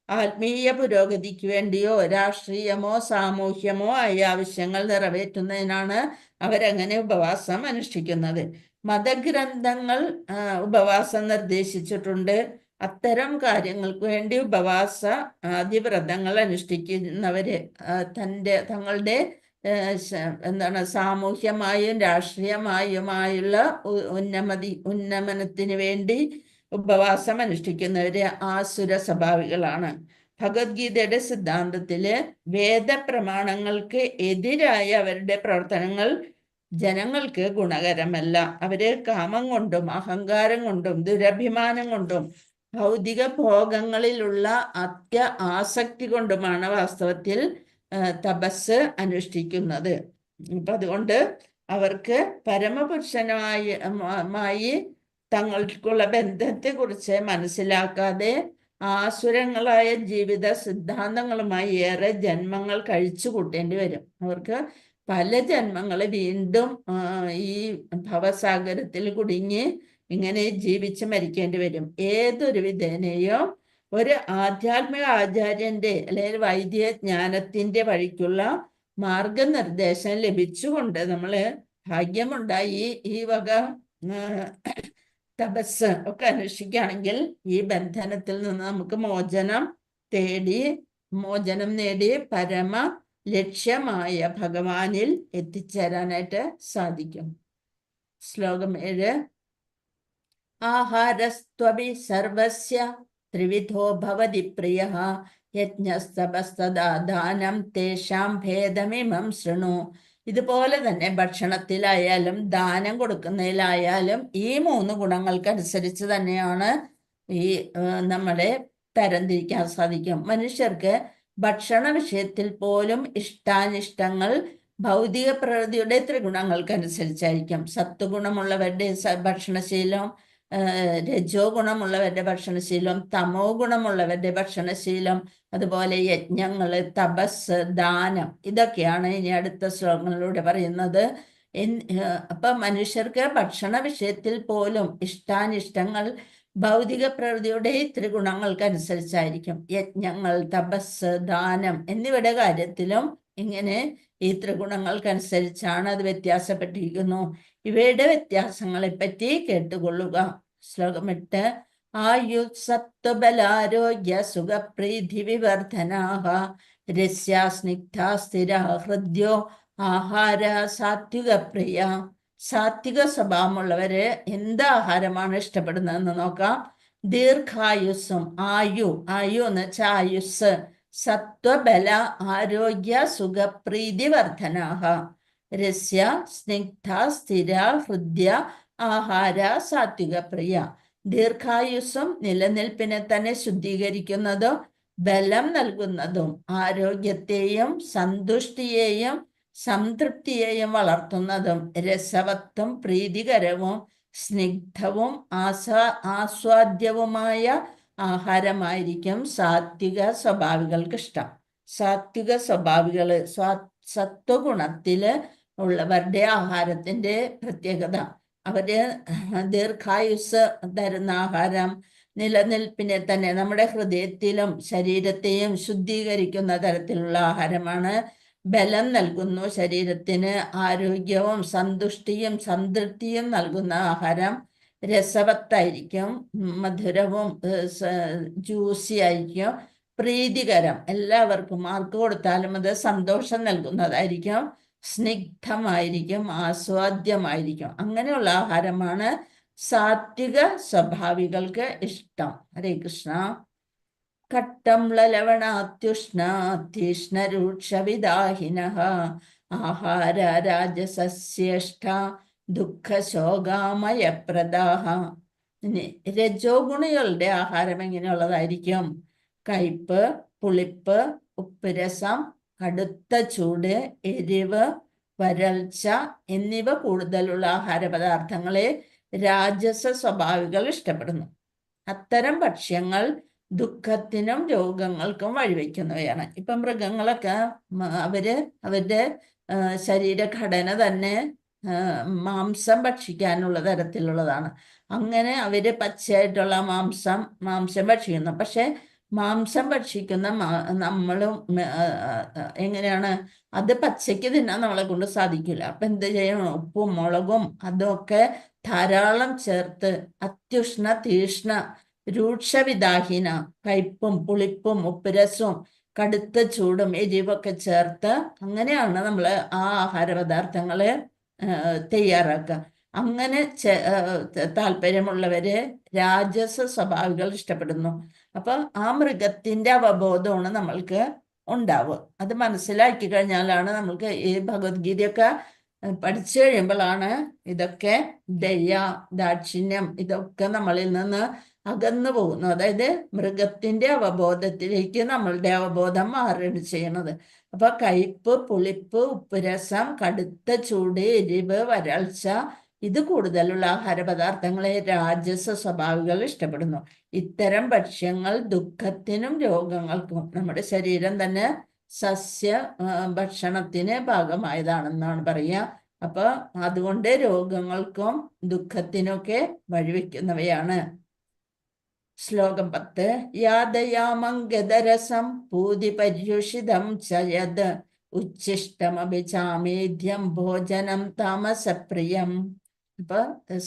ആത്മീയ പുരോഗതിക്ക് വേണ്ടിയോ രാഷ്ട്രീയമോ സാമൂഹ്യമോ ആയ ആവശ്യങ്ങൾ നിറവേറ്റുന്നതിനാണ് അവരങ്ങനെ ഉപവാസം അനുഷ്ഠിക്കുന്നത്. മതഗ്രന്ഥങ്ങൾ ഉപവാസം നിർദ്ദേശിച്ചിട്ടുണ്ട്. അത്തരം കാര്യങ്ങൾക്ക് വേണ്ടി ഉപവാസ ആദിവ്രതങ്ങൾ അനുഷ്ഠിക്കുന്നവര് തങ്ങളുടെ സാമൂഹ്യമായും രാഷ്ട്രീയമായുമായുള്ള ഉന്നമനത്തിന് വേണ്ടി ഉപവാസം അനുഷ്ഠിക്കുന്നവര് ആസുര സ്വഭാവികളാണ്. ഭഗവത്ഗീതയുടെ സിദ്ധാന്തത്തില് വേദപ്രമാണങ്ങൾക്ക് എതിരായ അവരുടെ പ്രവർത്തനങ്ങൾ ജനങ്ങൾക്ക് ഗുണകരമല്ല. അവര് കാമം കൊണ്ടും അഹങ്കാരം കൊണ്ടും ദുരഭിമാനം കൊണ്ടും ഭൗതിക ഭോഗങ്ങളിലുള്ള ആസക്തി കൊണ്ടുമാണ് വാസ്തവത്തിൽ തപസ് അനുഷ്ഠിക്കുന്നത്. അതുകൊണ്ട് അവർക്ക് പരമപുരുഷനുമായി തങ്ങൾക്കുള്ള ബന്ധത്തെക്കുറിച്ച് മനസ്സിലാക്കാതെ ആസുരങ്ങളായ ജീവിത സിദ്ധാന്തങ്ങളുമായി ഏറെ ജന്മങ്ങൾ കഴിച്ചു കൂട്ടേണ്ടി വരും. അവർക്ക് പല ജന്മങ്ങൾ വീണ്ടും ഈ ഭവസാഗരത്തിൽ കുടുങ്ങി ഇങ്ങനെ ജീവിച്ച് മരിക്കേണ്ടി വരും. ഏതൊരു വിധേനയോ ഒരു ആധ്യാത്മിക ആചാര്യന്റെ അല്ലെങ്കിൽ വൈദിക ജ്ഞാനത്തിന്റെ വഴിക്കുള്ള മാർഗനിർദ്ദേശം ലഭിച്ചുകൊണ്ട് നമ്മള് ഭാഗ്യമുണ്ടായി ഈ വക തപസ് ഒക്കെ അനുഷ്ഠിക്കുകയാണെങ്കിൽ ഈ ബന്ധനത്തിൽ നിന്ന് നമുക്ക് മോചനം നേടി പരമ ലക്ഷ്യമായ ഭഗവാനിൽ എത്തിച്ചേരാനായിട്ട് സാധിക്കും. ശ്ലോകം 7. ആഹാരസ്ത്വപി സർവസ്യ ത്രിവിധോ ഭവതി പ്രിയഃ യജ്ഞസ്തപസ്തദാ ദാനം തേഷാം ഭേദമിമം ശൃണു ഇതുപോലെ തന്നെ ഭക്ഷണത്തിലായാലും ദാനം കൊടുക്കുന്നതിലായാലും ഈ 3 ഗുണങ്ങൾക്കനുസരിച്ച് തന്നെയാണ് ഈ നമ്മളെ തരംതിരിക്കാൻ സാധിക്കും. മനുഷ്യർക്ക് ഭക്ഷണ വിഷയത്തിൽ പോലും ഇഷ്ടാനിഷ്ടങ്ങൾ ഭൗതിക പ്രകൃതിയുടെ ത്രിഗുണങ്ങൾക്കനുസരിച്ചായിരിക്കും. സത്വഗുണമുള്ളവരുടെ ഭക്ഷണശീലം, രജോ ഗുണമുള്ളവരുടെ ഭക്ഷണശീലം, തമോ ഗുണമുള്ളവരുടെ ഭക്ഷണശീലം, അതുപോലെ യജ്ഞങ്ങള്, തപസ്, ദാനം, ഇതൊക്കെയാണ് ഇനി അടുത്ത ശ്ലോകങ്ങളിലൂടെ പറയുന്നത്. അപ്പൊ മനുഷ്യർക്ക് ഭക്ഷണ വിഷയത്തിൽ പോലും ഇഷ്ടാനിഷ്ടങ്ങൾ ഭൗതിക പ്രകൃതിയുടെ ത്രിഗുണങ്ങൾക്കനുസരിച്ചായിരിക്കും. യജ്ഞങ്ങൾ, തപസ്, ദാനം എന്നിവയുടെ കാര്യത്തിലും ഇങ്ങനെ ഈ ത്രിഗുണങ്ങൾക്കനുസരിച്ചാണ് അത് വ്യത്യാസപ്പെട്ടിരിക്കുന്നു. ഇവയുടെ വ്യത്യാസങ്ങളെ പറ്റി കേട്ടുകൊള്ളുക. ശ്ലോകം 8. ആയുസ്സത്വബലാരോഗ്യ സുഖപ്രീതി വിവർധനാഹ രസ്യാ സ്നിഗ്ധാ സ്ഥിരാ ഹൃദ്യോ ആഹാര സാത്വിക പ്രിയ. സാത്വിക സ്വഭാവമുള്ളവര് എന്ത് ആഹാരമാണ് ഇഷ്ടപ്പെടുന്നതെന്ന് നോക്കാം. ദീർഘായുസ്സും, ആയു എന്ന് വെച്ചാൽ ആയുസ്, സത്വബല ആരോഗ്യ സുഖപ്രീതി വർധനാഹ രസ്യ സ്നിഗ്ധ സ്ഥിര ഹൃദ്യ ആഹാര സാത്വിക പ്രിയ. ദീർഘായുസ്സും നിലനിൽപ്പിനെ തന്നെ ശുദ്ധീകരിക്കുന്നതും ബലം നൽകുന്നതും ആരോഗ്യത്തെയും സന്തുഷ്ടിയെയും സംതൃപ്തിയെയും വളർത്തുന്നതും രസവത്തും പ്രീതികരവും സ്നിഗ്ധവും ആസ്വാദ്യവുമായ ആഹാരമായിരിക്കും സാത്വിക സ്വഭാവികൾക്ക് ഇഷ്ടം. സാത്വിക സ്വഭാവികള് സത്വഗുണത്തില് ഉള്ളവരുടെ ആഹാരത്തിന്റെ പ്രത്യേകത, അവര് ദീർഘായുസ് തരുന്ന ആഹാരം, നിലനിൽപ്പിനെ തന്നെ നമ്മുടെ ഹൃദയത്തിലും ശരീരത്തെയും ശുദ്ധീകരിക്കുന്ന തരത്തിലുള്ള ആഹാരമാണ്. ബലം നൽകുന്നു ശരീരത്തിന്, ആരോഗ്യവും സന്തുഷ്ടിയും സംതൃപ്തിയും നൽകുന്ന ആഹാരം. രസവത്തായിരിക്കും, മധുരവും ജ്യൂസി ആയിരിക്കും, പ്രീതികരം, എല്ലാവർക്കും ആർക്ക് കൊടുത്താലും അത് സന്തോഷം നൽകുന്നതായിരിക്കും, സ്നിഗ്ധമായിരിക്കും, ആസ്വാദ്യമായിരിക്കും. അങ്ങനെയുള്ള ആഹാരമാണ് സാത്വിക സ്വഭാവികൾക്ക് ഇഷ്ടം. ഹരേ കൃഷ്ണ. കട്ടംളലവണാത്യുഷ്ണ തീഷ്ണരൂക്ഷവിദാഹിനഃ ആഹാര രാജസസ്യേഷ്ട ദുഃഖശോകാമയപ്രദാഹ. രജോ ഗുണികളുടെ ആഹാരം എങ്ങനെയുള്ളതായിരിക്കും? കയ്പ്, പുളിപ്പ്, ഉപ്പുരസം, കടുത്ത ചൂട്, എരിവ്, വരൾച്ച എന്നിവ കൂടുതലുള്ള ആഹാര പദാർത്ഥങ്ങളെ രാജസ സ്വഭാവികൾ ഇഷ്ടപ്പെടുന്നു. അത്തരം ഭക്ഷ്യങ്ങൾ ദുഃഖത്തിനും രോഗങ്ങൾക്കും വഴിവെക്കുന്നവയാണ്. ഇപ്പൊ മൃഗങ്ങളൊക്കെ അവരുടെ ശരീരഘടന തന്നെ മാംസം ഭക്ഷിക്കാനുള്ള തരത്തിലുള്ളതാണ്. അങ്ങനെ അവര് പച്ചയായിട്ടുള്ള മാംസം ഭക്ഷിക്കുന്നു. പക്ഷെ മാംസം ഭക്ഷിക്കുന്ന നമ്മളും എങ്ങനെയാണ്, അത് പച്ചയ്ക്ക് തിന്നാൻ നമ്മളെ കൊണ്ട് സാധിക്കില്ല. അപ്പൊ എന്ത് ചെയ്യണം? ഉപ്പും മുളകും അതൊക്കെ ധാരാളം ചേർത്ത് അത്യുഷ്ണ തീഷ്ണ രൂക്ഷവിദാഹീന, കയ്പും പുളിപ്പും ഉപ്പുരസവും കടുത്ത ചൂടും എരിവൊക്കെ ചേർത്ത് അങ്ങനെയാണ് നമ്മൾ ആ ആഹാര പദാർത്ഥങ്ങള് തയ്യാറാക്കുക. അങ്ങനെ താല്പര്യമുള്ളവര് രാജസ സ്വഭാവികൾ ഇഷ്ടപ്പെടുന്നു. അപ്പൊ ആ മൃഗത്തിന്റെ അവബോധമാണ് നമ്മൾക്ക് ഉണ്ടാവുക. അത് മനസ്സിലാക്കി കഴിഞ്ഞാലാണ് നമ്മൾക്ക് ഈ ഭഗവത്ഗീതയൊക്കെ പഠിച്ചു കഴിയുമ്പോഴാണ് ഇതൊക്കെ ദയ, ദാക്ഷിണ്യം ഇതൊക്കെ നമ്മളിൽ നിന്ന് അകന്നു പോകുന്നു. അതായത് മൃഗത്തിന്റെ അവബോധത്തിലേക്ക് നമ്മളുടെ അവബോധം മാറുകയാണ് ചെയ്യണത്. അപ്പൊ കയ്പ്, പുളിപ്പ്, ഉപ്പുരസം, കടുത്ത ചൂട്, എരിവ്, വരൾച്ച ഇത് കൂടുതലുള്ള ആഹാര പദാർത്ഥങ്ങളെ രാജസ സ്വഭാവികൾ ഇഷ്ടപ്പെടുന്നു. ഇത്തരം ഭക്ഷ്യങ്ങൾ ദുഃഖത്തിനും രോഗങ്ങൾക്കും, നമ്മുടെ ശരീരം തന്നെ സസ്യ ഭക്ഷണത്തിന് ഭാഗമായതാണെന്നാണ് പറയുക. അപ്പൊ അതുകൊണ്ട് രോഗങ്ങൾക്കും ദുഃഖത്തിനൊക്കെ വഴിവെക്കുന്നവയാണ്. ശ്ലോകം 10. യാദയാമംഗദരസം പൂതി പര്യുഷിതം ചയത് ഉച്ഛിഷ്ടമഭിചാമേദ്യം ഭോജനം താമസപ്രിയം. അപ്പൊ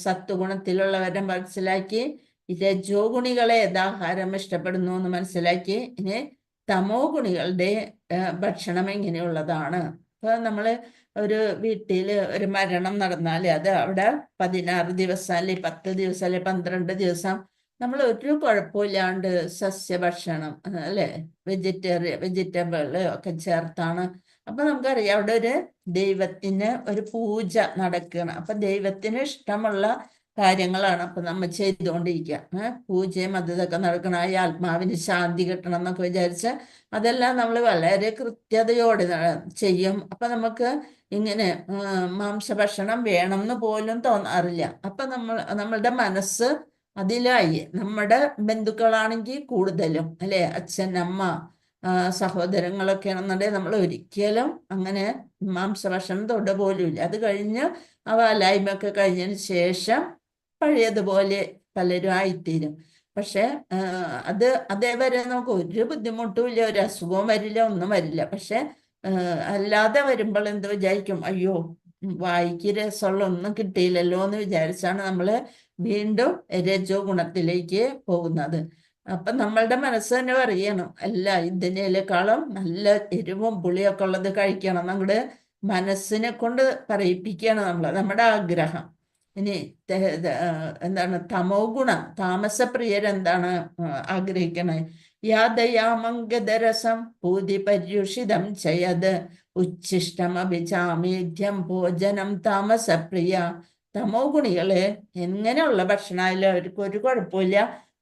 സത്വഗുണത്തിലുള്ളവരെ മനസ്സിലാക്കി, രജോ ഗുണികളെ ഏതാഹാരം ഇഷ്ടപ്പെടുന്നു എന്ന് മനസ്സിലാക്കി. ഇനി തമോ ഗുണികളുടെ ഭക്ഷണം എങ്ങനെയുള്ളതാണ്? അപ്പൊ നമ്മള് ഒരു വീട്ടില് ഒരു മരണം നടന്നാല് അത് അവിടെ 16 ദിവസം അല്ലെ 10 ദിവസം അല്ലെ 12 ദിവസം നമ്മൾ ഒരു കുഴപ്പമില്ലാണ്ട് സസ്യഭക്ഷണം അല്ലെ, വെജിറ്റബിൾ ഒക്കെ ചേർത്താണ്. അപ്പൊ നമുക്കറിയാം അവിടെ ഒരു ദൈവത്തിന് ഒരു പൂജ നടക്കണം. അപ്പൊ ദൈവത്തിന് ഇഷ്ടമുള്ള കാര്യങ്ങളാണ് അപ്പൊ നമ്മൾ ചെയ്തുകൊണ്ടിരിക്കുക. പൂജയും അത് ഇതൊക്കെ നടക്കണം, ഈ ആത്മാവിന് ശാന്തി കിട്ടണം എന്നൊക്കെ വിചാരിച്ച് അതെല്ലാം നമ്മൾ വളരെ കൃത്യതയോടെ ചെയ്യും. അപ്പൊ നമുക്ക് ഇങ്ങനെ മാംസഭക്ഷണം വേണം എന്ന് പോലും തോന്നാറില്ല. അപ്പൊ നമ്മളുടെ മനസ്സ് അതിലായി. നമ്മുടെ ബന്ധുക്കളാണെങ്കിൽ കൂടുതലും അല്ലെ, അച്ഛൻ അമ്മ സഹോദരങ്ങളൊക്കെ ആണെന്നുണ്ടെങ്കിൽ നമ്മൾ ഒരിക്കലും അങ്ങനെ മാംസഭക്ഷണം തൊട പോലും ഇല്ല. അത് കഴിഞ്ഞ് ആ വാലായ്മയൊക്കെ കഴിഞ്ഞതിന് ശേഷം പഴയതുപോലെ പലരും ആയിത്തീരും. പക്ഷെ അതേവരെ നമുക്ക് ഒരു ബുദ്ധിമുട്ടും ഇല്ല, ഒരു അസുഖവും വരില്ല, ഒന്നും വരില്ല. പക്ഷെ അല്ലാതെ വരുമ്പോൾ എന്ത് വിചാരിക്കും, അയ്യോ വായിക്ക് രസമുള്ള ഒന്നും കിട്ടിയില്ലല്ലോ എന്ന് വിചാരിച്ചാണ് നമ്മൾ വീണ്ടും രജോ ഗുണത്തിലേക്ക് പോകുന്നത്. അപ്പൊ നമ്മളുടെ മനസ്സ് തന്നെ പറയണം, അല്ല ഇതിനേക്കാളും നല്ല എരിവും പുളിയൊക്കെ ഉള്ളത് കഴിക്കണം. നമ്മുടെ മനസ്സിനെ കൊണ്ട് പറയിപ്പിക്കുകയാണ് നമ്മുടെ ആഗ്രഹം. ഇനി എന്താണ് തമോ ഗുണം, താമസപ്രിയരെന്താണ് ആഗ്രഹിക്കണേ? യാദയാമംഗദരസം പൂതി പര്യുഷിതം ചയത് ഉച്ഛിഷ്ടമഭിചാമേധ്യം ഭോജനം താമസപ്രിയ. തമോ ഗുണികള് എങ്ങനെയുള്ള ഭക്ഷണമായാലും അവർക്ക് ഒരു കുഴപ്പമില്ല.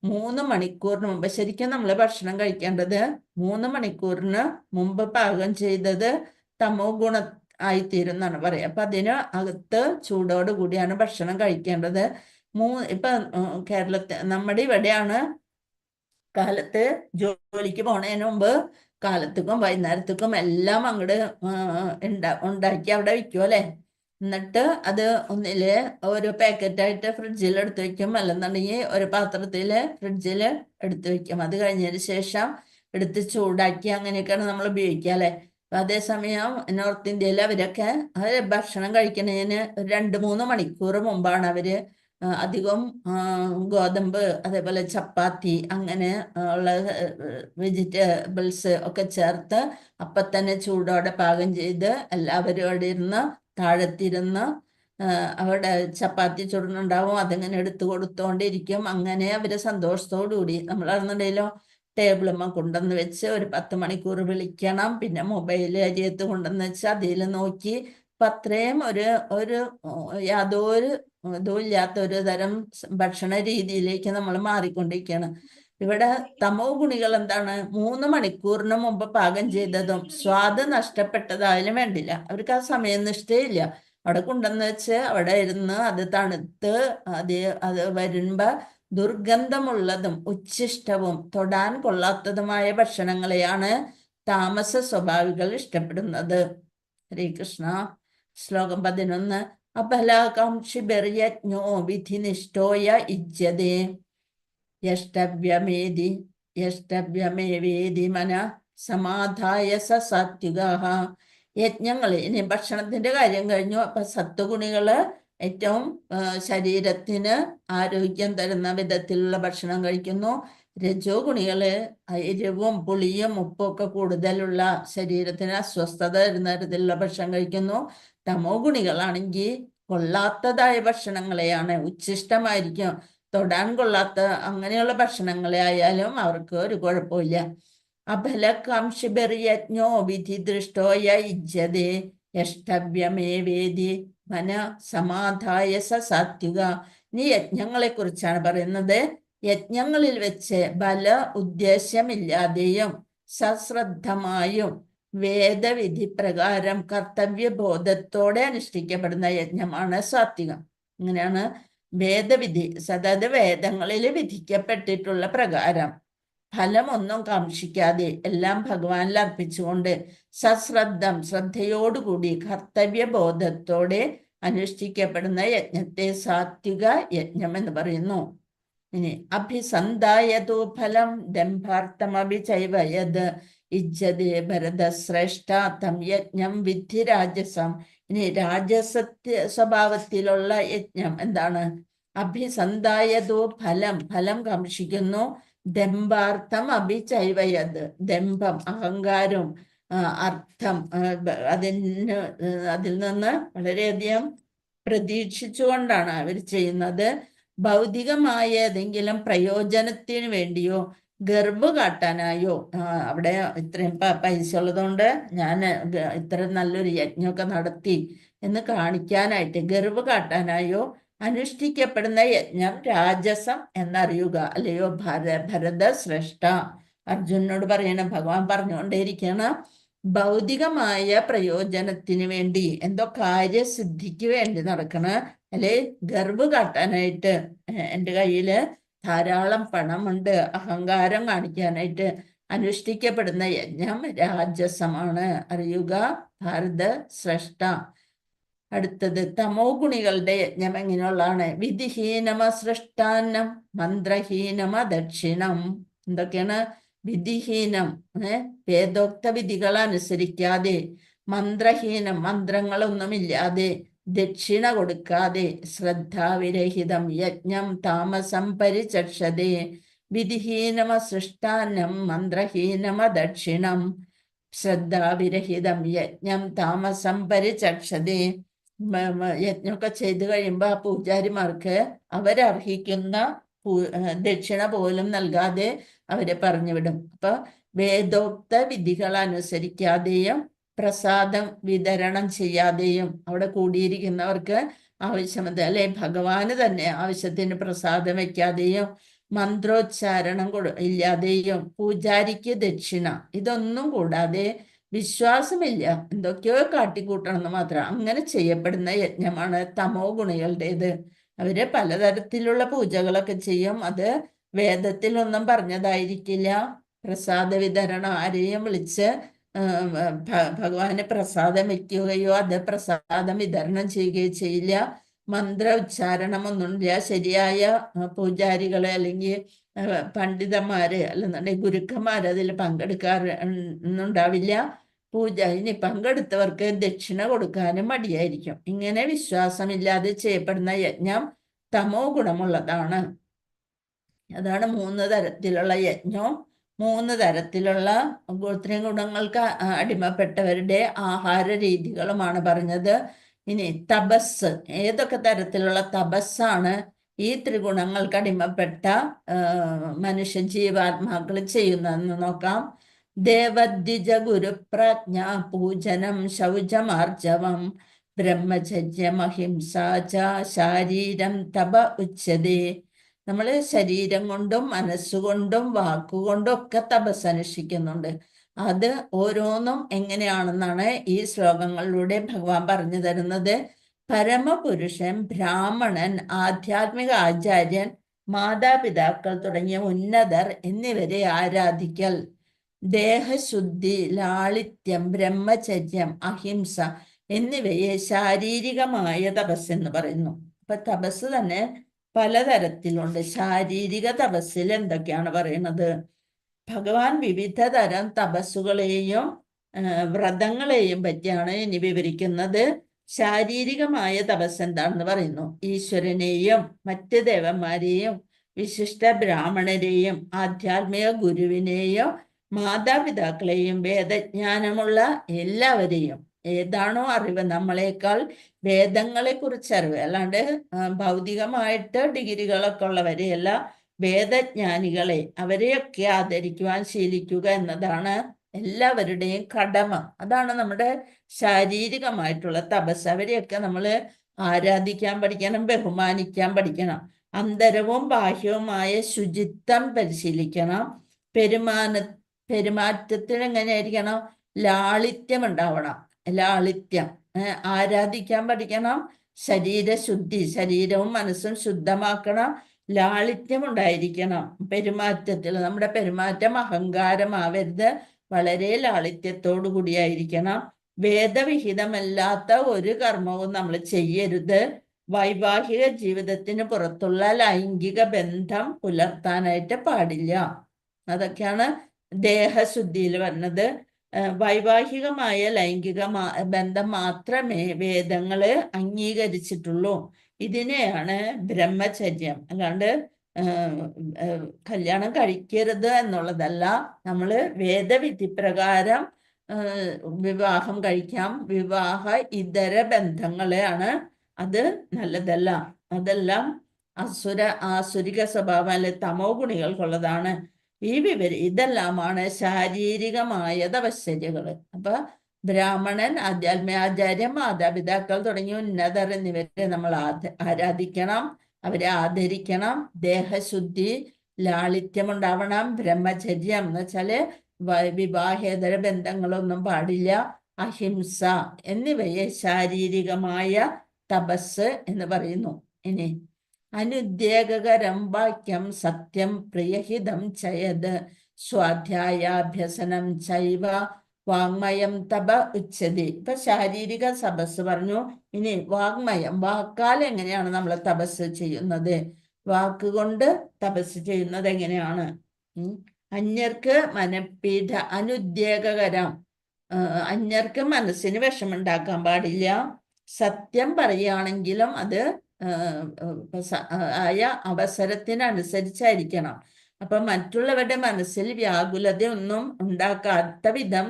3 മണിക്കൂറിന് മുമ്പ്, ശരിക്കും നമ്മൾ ഭക്ഷണം കഴിക്കേണ്ടത് 3 മണിക്കൂറിന് മുമ്പ് പാകം ചെയ്തത് തമോ ഗുണ ആയിത്തീരുന്നാണ് പറയുക. അപ്പൊ അതിന് അകത്ത് ചൂടോട് കൂടിയാണ് ഭക്ഷണം കഴിക്കേണ്ടത്. ഇപ്പൊ കേരളത്തിൽ നമ്മുടെ ഇവിടെയാണ് കാലത്ത് ജോലിക്ക് പോണതിന് മുമ്പ് കാലത്തേക്കും വൈകുന്നേരത്തേക്കും എല്ലാം അങ്ങോട്ട് ഉണ്ടാക്കി അവിടെ വിൽക്കും അല്ലെ. എന്നിട്ട് അത് ഒന്നില് ഒരു പാക്കറ്റായിട്ട് ഫ്രിഡ്ജിൽ എടുത്തു വെക്കും, അല്ലെന്നുണ്ടെങ്കിൽ ഒരു പാത്രത്തില് ഫ്രിഡ്ജിൽ എടുത്തു വെക്കും. അത് കഴിഞ്ഞതിന് ശേഷം എടുത്ത് ചൂടാക്കി അങ്ങനെയൊക്കെയാണ് നമ്മൾ ഉപയോഗിക്കുക അല്ലെ. അപ്പൊ അതേസമയം നോർത്ത് ഇന്ത്യയിൽ അവരൊക്കെ ഭക്ഷണം കഴിക്കുന്നതിന് 2-3 മണിക്കൂർ മുമ്പാണ് അവര് അധികം ഗോതമ്പ് അതേപോലെ ചപ്പാത്തി അങ്ങനെ ഉള്ള വെജിറ്റബിൾസ് ഒക്കെ ചേർത്ത് അപ്പൊ തന്നെ ചൂടോടെ പാകം ചെയ്ത് എല്ലാവരും അവിടെ ഇരുന്ന് താഴത്തിരുന്ന് അവിടെ ചപ്പാത്തി ചുടുന്നുണ്ടാവും, അതിങ്ങനെ എടുത്തു കൊടുത്തോണ്ടിരിക്കും. അങ്ങനെ അവര് സന്തോഷത്തോടു കൂടി, നമ്മളാണെന്നുണ്ടെങ്കിലോ ടേബിളുമ്മ കൊണ്ടുവന്ന് വെച്ച് ഒരു 10 മണിക്കൂർ വിളിക്കണം, പിന്നെ മൊബൈൽ അരിയത്ത് കൊണ്ടുവന്ന് വെച്ച് അതിൽ നോക്കി. അപ്പൊ അത്രയും ഒരു യാതൊരു ഇതും ഇല്ലാത്ത ഒരു തരം ഭക്ഷണ രീതിയിലേക്ക് നമ്മൾ മാറിക്കൊണ്ടിരിക്കുകയാണ്. ഇവിടെ തമോ ഗുണികൾ എന്താണ്, 3 മണിക്കൂറിന് മുമ്പ് പാകം ചെയ്തതും സ്വാദ് നഷ്ടപ്പെട്ടതായാലും വേണ്ടില്ല, അവർക്ക് ആ സമയം നിഷ്ഠയില്ല. അവിടെ കൊണ്ടുവന്ന് വെച്ച് അവിടെ ഇരുന്ന് അത് തണുത്ത് അത് വരുമ്പോ ദുർഗന്ധമുള്ളതും ഉച്ഛിഷ്ടവും തൊടാൻ കൊള്ളാത്തതുമായ ഭക്ഷണങ്ങളെയാണ് താമസ സ്വഭാവികൾ ഇഷ്ടപ്പെടുന്നത്. ഹരേ കൃഷ്ണ. ശ്ലോകം 11. അഫലാകാംക്ഷി ബെർയജ്ഞോ വിധിനിഷ്ഠോയ ഇജ്യതേ യഷ്ടവ്യമേവേദി മന സമാധായ സാത്വികാഃ. യജ്ഞങ്ങള്, ഇനി ഭക്ഷണത്തിന്റെ കാര്യം കഴിഞ്ഞു. അപ്പൊ സത്വഗുണികള് ഏറ്റവും ശരീരത്തിന് ആരോഗ്യം തരുന്ന വിധത്തിലുള്ള ഭക്ഷണം കഴിക്കുന്നു. രജോ ഗുണികള് എരിവും പുളിയും ഉപ്പും ഒക്കെ കൂടുതലുള്ള ശരീരത്തിന് അസ്വസ്ഥത തരുന്ന തരത്തിലുള്ള ഭക്ഷണം കഴിക്കുന്നു. തമോ ഗുണികളാണെങ്കിൽ കൊള്ളാത്തതായ ഭക്ഷണങ്ങളെയാണ്, ഉച്ഛിഷ്ടമായിരിക്കും, തൊടാൻ കൊള്ളാത്ത അങ്ങനെയുള്ള ഭക്ഷണങ്ങളെ ആയാലും അവർക്ക് ഒരു കുഴപ്പമില്ല. അഫലകാംക്ഷിബെർയജ്ഞോ വിധി ദൃഷ്ടോയ ഇജ്യതേ യഷ്ടവ്യമേവേദി മന സമാധായ സാത്വിക. നീ യജ്ഞങ്ങളെ കുറിച്ചാണ് പറയുന്നത്. യജ്ഞങ്ങളിൽ വെച്ച് ബല ഉദ്ദേശ്യമില്ലാതെയും സശ്രദ്ധമായും വേദവിധി പ്രകാരം കർത്തവ്യബോധത്തോടെ അനുഷ്ഠിക്കപ്പെടുന്ന യജ്ഞമാണ് സാത്വികം. ഇങ്ങനെയാണ് വേദവിധി, അതായത് വേദങ്ങളിൽ വിധിക്കപ്പെട്ടിട്ടുള്ള പ്രകാരം ഫലമൊന്നും കാക്ഷിക്കാതെ എല്ലാം ഭഗവാനിൽ അർപ്പിച്ചുകൊണ്ട് സശ്രദ്ധം ശ്രദ്ധയോടുകൂടി കർത്തവ്യബോധത്തോടെ അനുഷ്ഠിക്കപ്പെടുന്ന യജ്ഞത്തെ സാത്വിക യജ്ഞം എന്ന് പറയുന്നു. ഇനി അഭിസന്ധായതോ ഫലം ദംഭാർത്ഥമഭിചൈവയത് ഇജ്ജതേ ഭരതശ്രേഷ്ഠ തം യജ്ഞം വിദ്ധി രാജസം. ഇനി രാജസത്യ സ്വഭാവത്തിലുള്ള യജ്ഞം എന്താണ്? അഭിസന്ധായതോ ഫലം കാക്ഷിക്കുന്നു. ദംഭാർത്ഥം അഭിചൈവയത്, ദംഭം അഹങ്കാരം അർത്ഥം അതിൽ നിന്ന് വളരെയധികം പ്രതീക്ഷിച്ചുകൊണ്ടാണ് അവർ ചെയ്യുന്നത്. ഭൗതികമായ ഏതെങ്കിലും പ്രയോജനത്തിന് വേണ്ടിയോ ഗർവ് കാട്ടാനായോ അവിടെ ഇത്രയും പൈസ ഉള്ളതുകൊണ്ട് ഞാൻ ഇത്ര നല്ലൊരു യജ്ഞമൊക്കെ നടത്തി എന്ന് കാണിക്കാനായിട്ട് ഗർവ് കാട്ടാനായോ അനുഷ്ഠിക്കപ്പെടുന്ന യജ്ഞം രാജസം എന്നറിയുക. അല്ലയോ ഭരത ശ്രേഷ്ഠ. അർജുനനോട് പറയണം, ഭഗവാൻ പറഞ്ഞുകൊണ്ടേയിരിക്കണം, ഭൗതികമായ പ്രയോജനത്തിന് വേണ്ടി എന്തോ കാര്യസിദ്ധിക്ക് വേണ്ടി നടക്കണ അല്ലെ ഗർവ് കാട്ടാനായിട്ട് എൻ്റെ കയ്യില് ധാരാളം പണമുണ്ട്, അഹങ്കാരം കാണിക്കാനായിട്ട് അനുഷ്ഠിക്കപ്പെടുന്ന യജ്ഞം രാജസമാണ്, അറിയുക ഭാരത ശ്രേഷ്ഠ. അടുത്തത് തമോ ഗുണികളുടെ യജ്ഞം എങ്ങനെയുള്ളതാണ്? വിധിഹീനമ സൃഷ്ടാന്നം മന്ത്രഹീനമ ദക്ഷിണം. എന്തൊക്കെയാണ്? വിധിഹീനം, വേദോക്ത വിധികൾ അനുസരിക്കാതെ, മന്ത്രഹീനം, മന്ത്രങ്ങളൊന്നുമില്ലാതെ, ദക്ഷിണ കൊടുക്കാതെ, ശ്രദ്ധാവിരഹിതം യജ്ഞം താമസം പരിചക്ഷതേ. വിധിഹീനമ സൃഷ്ടാന്നം മന്ത്രഹീനമ ദക്ഷിണം ശ്രദ്ധാവിരഹിതം യജ്ഞം താമസം പരിചക്ഷതേ. യജ്ഞമൊക്കെ ചെയ്തു കഴിയുമ്പോൾ ആ പൂജാരിമാർക്ക് അവരർഹിക്കുന്ന ദക്ഷിണ പോലും നൽകാതെ അവരെ പറഞ്ഞുവിടും. അപ്പൊ വേദോക്ത വിധികൾ അനുസരിക്കാതെയും പ്രസാദം വിതരണം ചെയ്യാതെയും അവിടെ കൂടിയിരിക്കുന്നവർക്ക് ആവശ്യമത് അല്ലെ ഭഗവാന് തന്നെ ആവശ്യത്തിന് പ്രസാദം വയ്ക്കാതെയും മന്ത്രോച്ചാരണം ഇല്ലാതെയും പൂജാരിക്ക് ദക്ഷിണ ഇതൊന്നും കൂടാതെ വിശ്വാസമില്ല, എന്തൊക്കെയോ കാട്ടിക്കൂട്ടണമെന്ന് മാത്രം അങ്ങനെ ചെയ്യപ്പെടുന്ന യജ്ഞമാണ് തമോ ഗുണികളുടേത്. അവര് പലതരത്തിലുള്ള പൂജകളൊക്കെ ചെയ്യും, അത് വേദത്തിലൊന്നും പറഞ്ഞതായിരിക്കില്ല. പ്രസാദ വിതരണം ആരെയും വിളിച്ച് ഭഗവാന് പ്രസാദം വയ്ക്കുകയോ അത് പ്രസാദം വിതരണം ചെയ്യുകയോ ചെയ്യില്ല. മന്ത്ര ഉച്ചാരണമൊന്നുമില്ല. ശരിയായ പൂജാരികളെ അല്ലെങ്കിൽ പണ്ഡിതന്മാര് അല്ലെന്നുണ്ടെങ്കിൽ ഗുരുക്കന്മാര് അതിൽ പങ്കെടുക്കാറുണ്ടാവില്ല. പൂജ ഇനി പങ്കെടുത്തവർക്ക് ദക്ഷിണ കൊടുക്കാനും മടിയായിരിക്കും. ഇങ്ങനെ വിശ്വാസമില്ലാതെ ചെയ്യപ്പെടുന്ന യജ്ഞം തമോ ഗുണമുള്ളതാണ്. അതാണ് 3 തരത്തിലുള്ള യജ്ഞം. 3 തരത്തിലുള്ള ഇത്രയും ഗുണങ്ങൾക്ക് അടിമപ്പെട്ടവരുടെ ആഹാര രീതികളുമാണ് പറഞ്ഞത്. ഇനി തപസ്, ഏതൊക്കെ തരത്തിലുള്ള തപസ്സാണ് ഈ ത്രിഗുണങ്ങൾക്ക് അടിമപ്പെട്ട മനുഷ്യ ജീവാത്മാക്കൾ ചെയ്യുന്നതെന്ന് നോക്കാം. ദേവദ്വിജ ഗുരുപ്രജ്ഞ പൂജനം ശൗചമാർജവം ബ്രഹ്മചര്യമഹിംസ ച ശാരീരം തപ ഉച്യതേ. നമ്മൾ ശരീരം കൊണ്ടും മനസ്സുകൊണ്ടും വാക്കുകൊണ്ടും ഒക്കെ തപസ് അനുഷ്ഠിക്കുന്നുണ്ട്. അത് ഓരോന്നും എങ്ങനെയാണെന്നാണ് ഈ ശ്ലോകങ്ങളിലൂടെ ഭഗവാൻ പറഞ്ഞു തരുന്നത്. പരമപുരുഷൻ, ബ്രാഹ്മണൻ, ആധ്യാത്മിക ആചാര്യൻ, മാതാപിതാക്കൾ തുടങ്ങിയ ഉന്നതർ എന്നിവരെ ആരാധിക്കൽ, ദേഹശുദ്ധി, ലാളിത്യം, ബ്രഹ്മചര്യം, അഹിംസ എന്നിവയെ ശാരീരികമായ തപസ് എന്ന് പറയുന്നു. അപ്പൊ തപസ് തന്നെ പലതരത്തിലുണ്ട്. ശാരീരിക തപസ്സിൽ എന്തൊക്കെയാണ് പറയുന്നത്? ഭഗവാൻ വിവിധ തരം തപസ്സുകളെയും വ്രതങ്ങളെയും പറ്റിയാണ് ഇനി വിവരിക്കുന്നത്. ശാരീരികമായ തപസ് എന്താണെന്ന് പറയുന്നു. ഈശ്വരനെയും മറ്റ് ദേവന്മാരെയും വിശിഷ്ട ബ്രാഹ്മണരെയും ആധ്യാത്മിക ഗുരുവിനെയും മാതാപിതാക്കളെയും വേദജ്ഞാനമുള്ള എല്ലാവരെയും, ഏതാണോ അറിവ്, നമ്മളെക്കാൾ വേദങ്ങളെ കുറിച്ച് അറിവ്, അല്ലാണ്ട് ഭൗതികമായിട്ട് ഡിഗ്രികളൊക്കെ ഉള്ളവരെയല്ല, വേദജ്ഞാനികളെ അവരെയൊക്കെ ആദരിക്കുവാൻ ശീലിക്കുക എന്നതാണ് എല്ലാവരുടെയും കടമ. അതാണ് നമ്മുടെ ശാരീരികമായിട്ടുള്ള തപസ്. അവരെയൊക്കെ നമ്മൾ ആരാധിക്കാൻ പഠിക്കണം, ബഹുമാനിക്കാൻ പഠിക്കണം. അന്തരവും ബാഹ്യവുമായ ശുചിത്വം പരിശീലിക്കണം. പെരുമാറ്റത്തിൽ എങ്ങനെയായിരിക്കണം? ലാളിത്യം ഉണ്ടാവണം. ലാളിത്യം ആരാധിക്കാൻ പഠിക്കണം. ശരീരശുദ്ധി, ശരീരവും മനസ്സും ശുദ്ധമാക്കണം. ലാളിത്യം ഉണ്ടായിരിക്കണം പെരുമാറ്റത്തിൽ. നമ്മുടെ പെരുമാറ്റം അഹങ്കാരമാവരുത്, വളരെ ലാളിത്യത്തോടു കൂടിയായിരിക്കണം. വേദവിഹിതമല്ലാത്ത ഒരു കർമ്മവും നമ്മൾ ചെയ്യരുത്. വൈവാഹിക ജീവിതത്തിന് പുറത്തുള്ള ലൈംഗിക ബന്ധം പുലർത്താനായിട്ട് പാടില്ല. അതൊക്കെയാണ് ദേഹശുദ്ധിയിൽ വരുന്നത്. വൈവാഹികമായ ലൈംഗിക ബന്ധം മാത്രമേ വേദങ്ങള് അംഗീകരിച്ചിട്ടുള്ളൂ. ഇതിനെയാണ് ബ്രഹ്മചര്യം. അല്ലാണ്ട് കല്യാണം കഴിക്കരുത് എന്നുള്ളതല്ല. നമ്മൾ വേദവിധി പ്രകാരം വിവാഹം കഴിക്കാം. വിവാഹ ഇതര ബന്ധങ്ങളെയാണ് അത് നല്ലതല്ല. അതെല്ലാം ആസുരിക സ്വഭാവം അല്ലെ തമോ ഗുണികൾക്കുള്ളതാണ്. ഇതെല്ലാമാണ് ശാരീരികമായ തപശ്ചര്യകള്. അപ്പൊ ബ്രാഹ്മണൻ, ആധ്യാത്മികാചാര്യൻ, മാതാപിതാക്കൾ തുടങ്ങിയ ഉന്നതർ എന്നിവരെ നമ്മൾ ആരാധിക്കണം, അവരെ ആദരിക്കണം. ദേഹശുദ്ധി, ലാളിത്യം ഉണ്ടാവണം. ബ്രഹ്മചര്യം എന്ന് വെച്ചാല് വിവാഹേതര ബന്ധങ്ങളൊന്നും പാടില്ല. അഹിംസ എന്നിവയെ ശാരീരികമായ തപസ് എന്ന് പറയുന്നു. ഇനി അനുദ്വേഗകരം വാക്യം സത്യം പ്രിയഹിതം ചയത് സ്വാധ്യായാഭ്യസനം ചൈവ വാങ്മയം തപ ഉച്ചതി. ഇപ്പൊ ശാരീരിക തപസ് പറഞ്ഞു. ഇനി വാങ്മയം, വാക്കാൽ എങ്ങനെയാണ് നമ്മൾ തപസ് ചെയ്യുന്നത്? വാക്കുകൊണ്ട് തപസ് ചെയ്യുന്നത് എങ്ങനെയാണ്? അന്യർക്ക് മനഃപീഠ അനുദ്വേഗകരം, അന്യർക്ക് മനസ്സിന് വിഷമുണ്ടാക്കാൻ പാടില്ല. സത്യം പറയുകയാണെങ്കിലും അത് ആയ അവസരത്തിനനുസരിച്ചായിരിക്കണം. അപ്പൊ മറ്റുള്ളവരുടെ മനസ്സിൽ വ്യാകുലതയൊന്നും ഉണ്ടാക്കാത്ത വിധം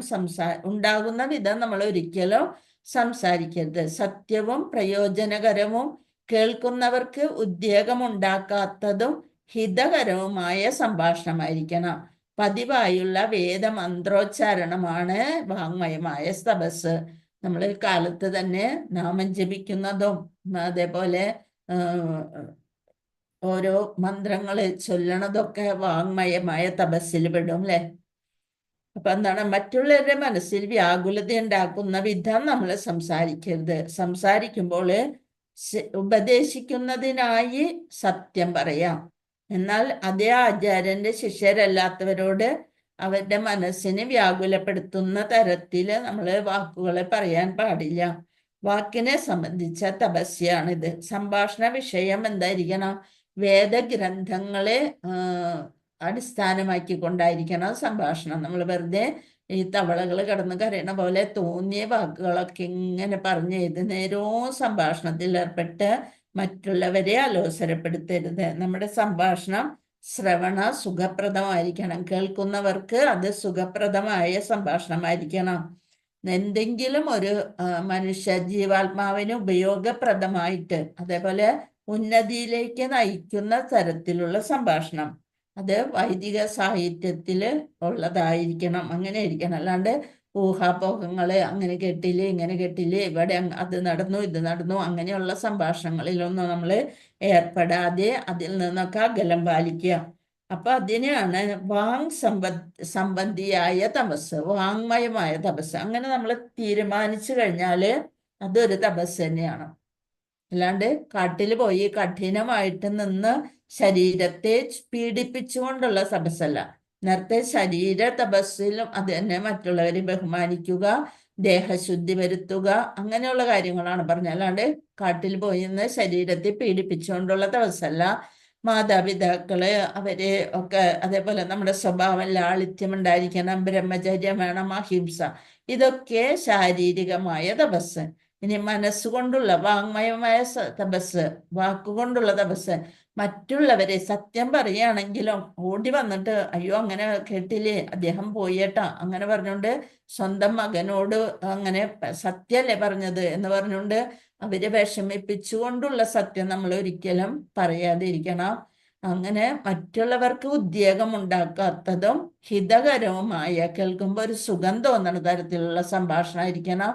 ഉണ്ടാകുന്ന വിധം നമ്മൾ ഒരിക്കലും സംസാരിക്കരുത്. സത്യവും പ്രയോജനകരവും കേൾക്കുന്നവർക്ക് ഉദ്വേഗമുണ്ടാക്കാത്തതും ഹിതകരവുമായ സംഭാഷണമായിരിക്കണം. പതിവായുള്ള വേദമന്ത്രോച്ചാരണമാണ് വാങ്മയമായ തപസ്. നമ്മൾ കാലത്ത് തന്നെ നാമം ജപിക്കുന്നതും അതേപോലെ ഓരോ മന്ത്രങ്ങൾ ചൊല്ലണതൊക്കെ വാങ്മയമായ തപസ്സിൽ പെടും അല്ലെ. അപ്പൊ എന്താണ്? മറ്റുള്ളവരുടെ മനസ്സിൽ വ്യാകുലത ഉണ്ടാക്കുന്ന വിധം നമ്മൾ സംസാരിക്കരുത്. സംസാരിക്കുമ്പോൾ ഉപദേശിക്കുന്നതിനായി സത്യം പറയാം. എന്നാൽ അതേ ആചാര്യന്റെ ശിഷ്യരല്ലാത്തവരോട് അവരുടെ മനസ്സിനെ വ്യാകുലപ്പെടുത്തുന്ന തരത്തിൽ നമ്മൾ വാക്കുകളെ പറയാൻ പാടില്ല. വാക്കിനെ സംബന്ധിച്ച തപസ്യാണിത്. സംഭാഷണ വിഷയം എന്തായിരിക്കണം? വേദഗ്രന്ഥങ്ങളെ അടിസ്ഥാനമാക്കിക്കൊണ്ടായിരിക്കണം സംഭാഷണം. നമ്മൾ വെറുതെ ഈ തവളകൾ കിടന്ന് കരയണ പോലെ തോന്നിയ വാക്കുകളൊക്കെ ഇങ്ങനെ പറഞ്ഞ് ഏത് നേരവും സംഭാഷണത്തിൽ ഏർപ്പെട്ട് മറ്റുള്ളവരെ അലോസരപ്പെടുത്തരുത്. നമ്മുടെ സംഭാഷണം ശ്രവണ സുഖപ്രദമായിരിക്കണം. കേൾക്കുന്നവർക്ക് അത് സുഖപ്രദമായ സംഭാഷണമായിരിക്കണം. എന്തെങ്കിലും ഒരു മനുഷ്യ ജീവാത്മാവിന് ഉപയോഗപ്രദമായിട്ട് അതേപോലെ ഉന്നതിയിലേക്ക് നയിക്കുന്ന തരത്തിലുള്ള സംഭാഷണം അത് വൈദിക സാഹിത്യത്തിൽ ഉള്ളതായിരിക്കണം. അങ്ങനെ ആയിരിക്കണം. അല്ലാണ്ട് ഊഹാപോഹങ്ങള് അങ്ങനെ കെട്ടില് ഇങ്ങനെ കെട്ടില് ഇവിടെ അത് നടന്നു ഇത് നടന്നു അങ്ങനെയുള്ള സംഭാഷണങ്ങളിലൊന്നും നമ്മൾ ഏർപ്പെടാതെ അതിൽ നിന്നൊക്കെ അകലം പാലിക്കുക. അപ്പൊ അതിനെയാണ് സംബന്ധിയായ തപസ്, വാങ്മയമായ തപസ്. അങ്ങനെ നമ്മൾ തീരുമാനിച്ചു കഴിഞ്ഞാല് അതൊരു തപസ് തന്നെയാണ്. അല്ലാണ്ട് കാട്ടിൽ പോയി കഠിനമായിട്ട് നിന്ന് ശരീരത്തെ പീഡിപ്പിച്ചുകൊണ്ടുള്ള തപസ്സല്ല. നേരത്തെ ശരീര തപസ്സിലും അത് തന്നെ മറ്റുള്ളവരെ ബഹുമാനിക്കുക, ദേഹശുദ്ധി വരുത്തുക, അങ്ങനെയുള്ള കാര്യങ്ങളാണ് പറഞ്ഞത്. അല്ലാണ്ട് കാട്ടിൽ പോയി നിന്ന് ശരീരത്തെ പീഡിപ്പിച്ചുകൊണ്ടുള്ള തപസ്സല്ല. മാതാപിതാക്കള് അവരെ ഒക്കെ അതേപോലെ നമ്മുടെ സ്വഭാവം ലാളിത്യം ഉണ്ടായിരിക്കണം, ബ്രഹ്മചര്യം വേണം, അഹിംസ, ഇതൊക്കെ ശാരീരികമായ തപസ്. ഇനി മനസ്സുകൊണ്ടുള്ള വാങ്മയമായ തപസ്, വാക്കുകൊണ്ടുള്ള തപസ്, മറ്റുള്ളവരെ സത്യം പറയുകയാണെങ്കിലും ഓടി വന്നിട്ട് അയ്യോ അങ്ങനെ കേട്ടില്ലേ അദ്ദേഹം പോയേട്ടാ അങ്ങനെ പറഞ്ഞുകൊണ്ട് സ്വന്തം മകനോട് അങ്ങനെ സത്യമല്ലേ പറഞ്ഞത് എന്ന് പറഞ്ഞുകൊണ്ട് അവരെ വിഷമിപ്പിച്ചുകൊണ്ടുള്ള സത്യം നമ്മൾ ഒരിക്കലും പറയാതിരിക്കണം. അങ്ങനെ മറ്റുള്ളവർക്ക് ഉദ്വേഗം ഉണ്ടാക്കാത്തതും ഹിതകരവുമായ കേൾക്കുമ്പോൾ ഒരു സുഖം തോന്നുന്ന തരത്തിലുള്ള സംഭാഷണമായിരിക്കണം.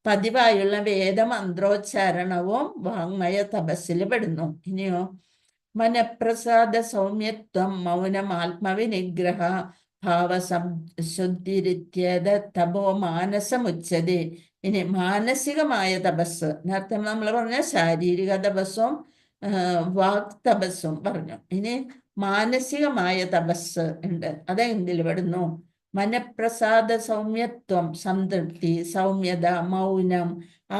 പതിവായുള്ള വേദമന്ത്രോച്ചാരണവും വാങ്മയ തപസ്സിൽ പെടുന്നു. ഇനിയോ മനഃപ്രസാദ സൗമ്യത്വം മൗനം ആത്മവിനിഗ്രഹ ഭാവശുദ്ധിരിത്യേത തപോ മാനസമുച്ചതി. ഇനി മാനസികമായ തപസ്, നേരത്തെ നമ്മൾ പറഞ്ഞ ശാരീരിക തപസ്സും വാക് തപസ്സും പറഞ്ഞു. ഇനി മാനസികമായ തപസ് ഉണ്ട്. അതെന്തിൽ പെടുന്നു? മനഃപ്രസാദ സൗമ്യത്വം, സംതൃപ്തി, സൗമ്യത, മൗനം,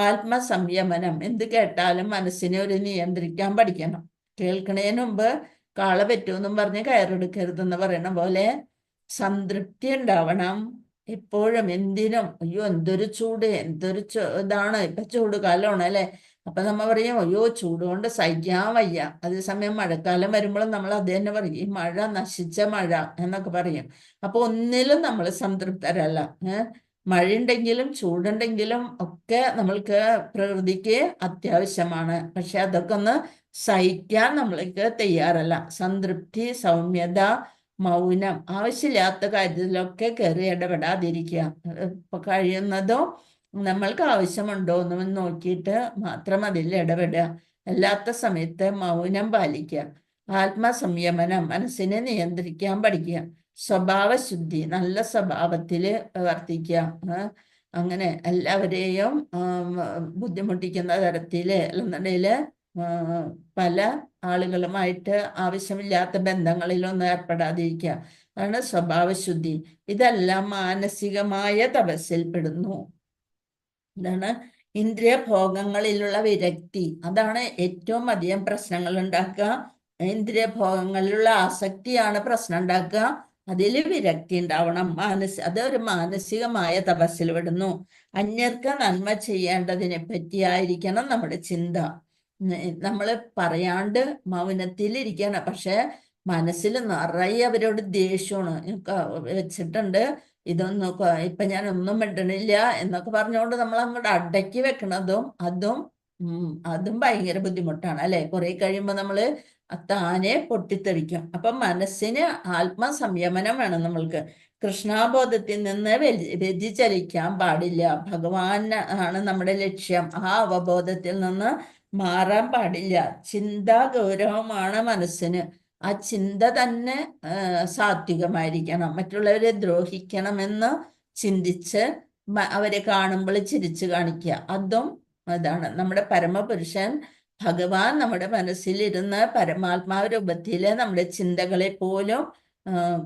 ആത്മസംയമനം. എന്ത് കേട്ടാലും മനസ്സിനെ ഒരു നിയന്ത്രിക്കാൻ പഠിക്കണം. കേൾക്കണേന് മുമ്പ് കാള പറ്റുമെന്നും പറഞ്ഞ് കയറെടുക്കരുതെന്ന് പറയണ പോലെ സംതൃപ്തി ഉണ്ടാവണം. എപ്പോഴും എന്തിനും അയ്യോ എന്തൊരു ചൂട്, എന്തൊരു ഇതാണ്, ഇപ്പൊ ചൂട് കാലമാണ് അല്ലെ. അപ്പൊ നമ്മ പറയും അയ്യോ ചൂട് കൊണ്ട് സഹിക്കാൻ വയ്യ. അതേസമയം മഴക്കാലം വരുമ്പോഴും നമ്മൾ അത് തന്നെ പറയും, ഈ മഴ നശിച്ച മഴ എന്നൊക്കെ പറയും. അപ്പൊ ഒന്നിലും നമ്മൾ സംതൃപ്തരല്ല. മഴയുണ്ടെങ്കിലും ചൂടുണ്ടെങ്കിലും ഒക്കെ നമ്മൾക്ക് പ്രകൃതിക്ക് അത്യാവശ്യമാണ്. പക്ഷെ അതൊക്കെ ഒന്ന് സഹിക്കാൻ നമ്മൾക്ക് തയ്യാറല്ല. സംതൃപ്തി, സൗമ്യത, മൗനം, ആവശ്യമില്ലാത്ത കാര്യത്തിലൊക്കെ കയറി ഇടപെടാതിരിക്കുക. ഇപ്പൊ കഴിയുന്നതോ നമ്മൾക്ക് ആവശ്യമുണ്ടോ എന്ന് നോക്കിയിട്ട് മാത്രം അതിൽ ഇടപെടുക. അല്ലാത്ത സമയത്ത് മൗനം പാലിക്കുക. ആത്മസംയമനം, മനസ്സിനെ നിയന്ത്രിക്കാൻ പഠിക്കുക. സ്വഭാവശുദ്ധി, നല്ല സ്വഭാവത്തില് വർത്തിക്കുക. അങ്ങനെ എല്ലാവരെയും ബുദ്ധിമുട്ടിക്കുന്ന തരത്തില് അല്ലെന്നുണ്ടെങ്കില് പല ആളുകളുമായിട്ട് ആവശ്യമില്ലാത്ത ബന്ധങ്ങളിലൊന്നും ഏർപ്പെടാതിരിക്കുക. അതാണ് സ്വഭാവശുദ്ധി. ഇതെല്ലാം മാനസികമായ തപസ്സിൽ പെടുന്നു. എന്താണ്? ഇന്ദ്രിയ ഭോഗങ്ങളിലുള്ള വിരക്തി, അതാണ് ഏറ്റവും അധികം പ്രശ്നങ്ങൾ ഉണ്ടാക്കുക. ഇന്ദ്രിയ ഭോഗങ്ങളിലുള്ള ആസക്തിയാണ് പ്രശ്നം ഉണ്ടാക്കുക. അതിൽ വിരക്തി ഉണ്ടാവണം. അതൊരു മാനസികമായ തപസ്സിൽ വിടുന്നു. അന്യർക്ക് നന്മ ചെയ്യേണ്ടതിനെ പറ്റിയായിരിക്കണം നമ്മുടെ ചിന്ത. നമ്മൾ പറയാണ്ട് മൗനത്തിലിരിക്കണം, പക്ഷെ മനസ്സിൽ നിറയെ അവരോട് ദേഷ്യമാണ് വെച്ചിട്ടുണ്ട്. ഇതൊന്നും ഇപ്പൊ ഞാൻ ഒന്നും മിണ്ടണില്ല എന്നൊക്കെ പറഞ്ഞുകൊണ്ട് നമ്മൾ അങ്ങോട്ട് അടക്കി വെക്കണതും അതും ഭയങ്കര ബുദ്ധിമുട്ടാണ് അല്ലെ. കുറെ കഴിയുമ്പോൾ നമ്മള് താനെ പൊട്ടിത്തെറിക്കും. അപ്പൊ മനസ്സിന് ആത്മസംയമനം വേണം നമ്മൾക്ക്. കൃഷ്ണാബോധത്തിൽ നിന്ന് വ്യതിചലിക്കാൻ പാടില്ല. ഭഗവാൻ ആണ് നമ്മുടെ ലക്ഷ്യം. ആ അവബോധത്തിൽ നിന്ന് മാറാൻ പാടില്ല. ചിന്താ ഗൗരവമാണ് മനസ്സിന്. ആ ചിന്ത തന്നെ സാത്വികമായിരിക്കണം. മറ്റുള്ളവരെ ദ്രോഹിക്കണമെന്ന് ചിന്തിച്ച് അവരെ കാണുമ്പോൾ ചിരിച്ചു കാണിക്കുക. അതും അതാണ് നമ്മുടെ പരമപുരുഷൻ ഭഗവാൻ നമ്മുടെ മനസ്സിലിരുന്ന് പരമാത്മാവ് രൂപത്തില് നമ്മുടെ ചിന്തകളെ പോലും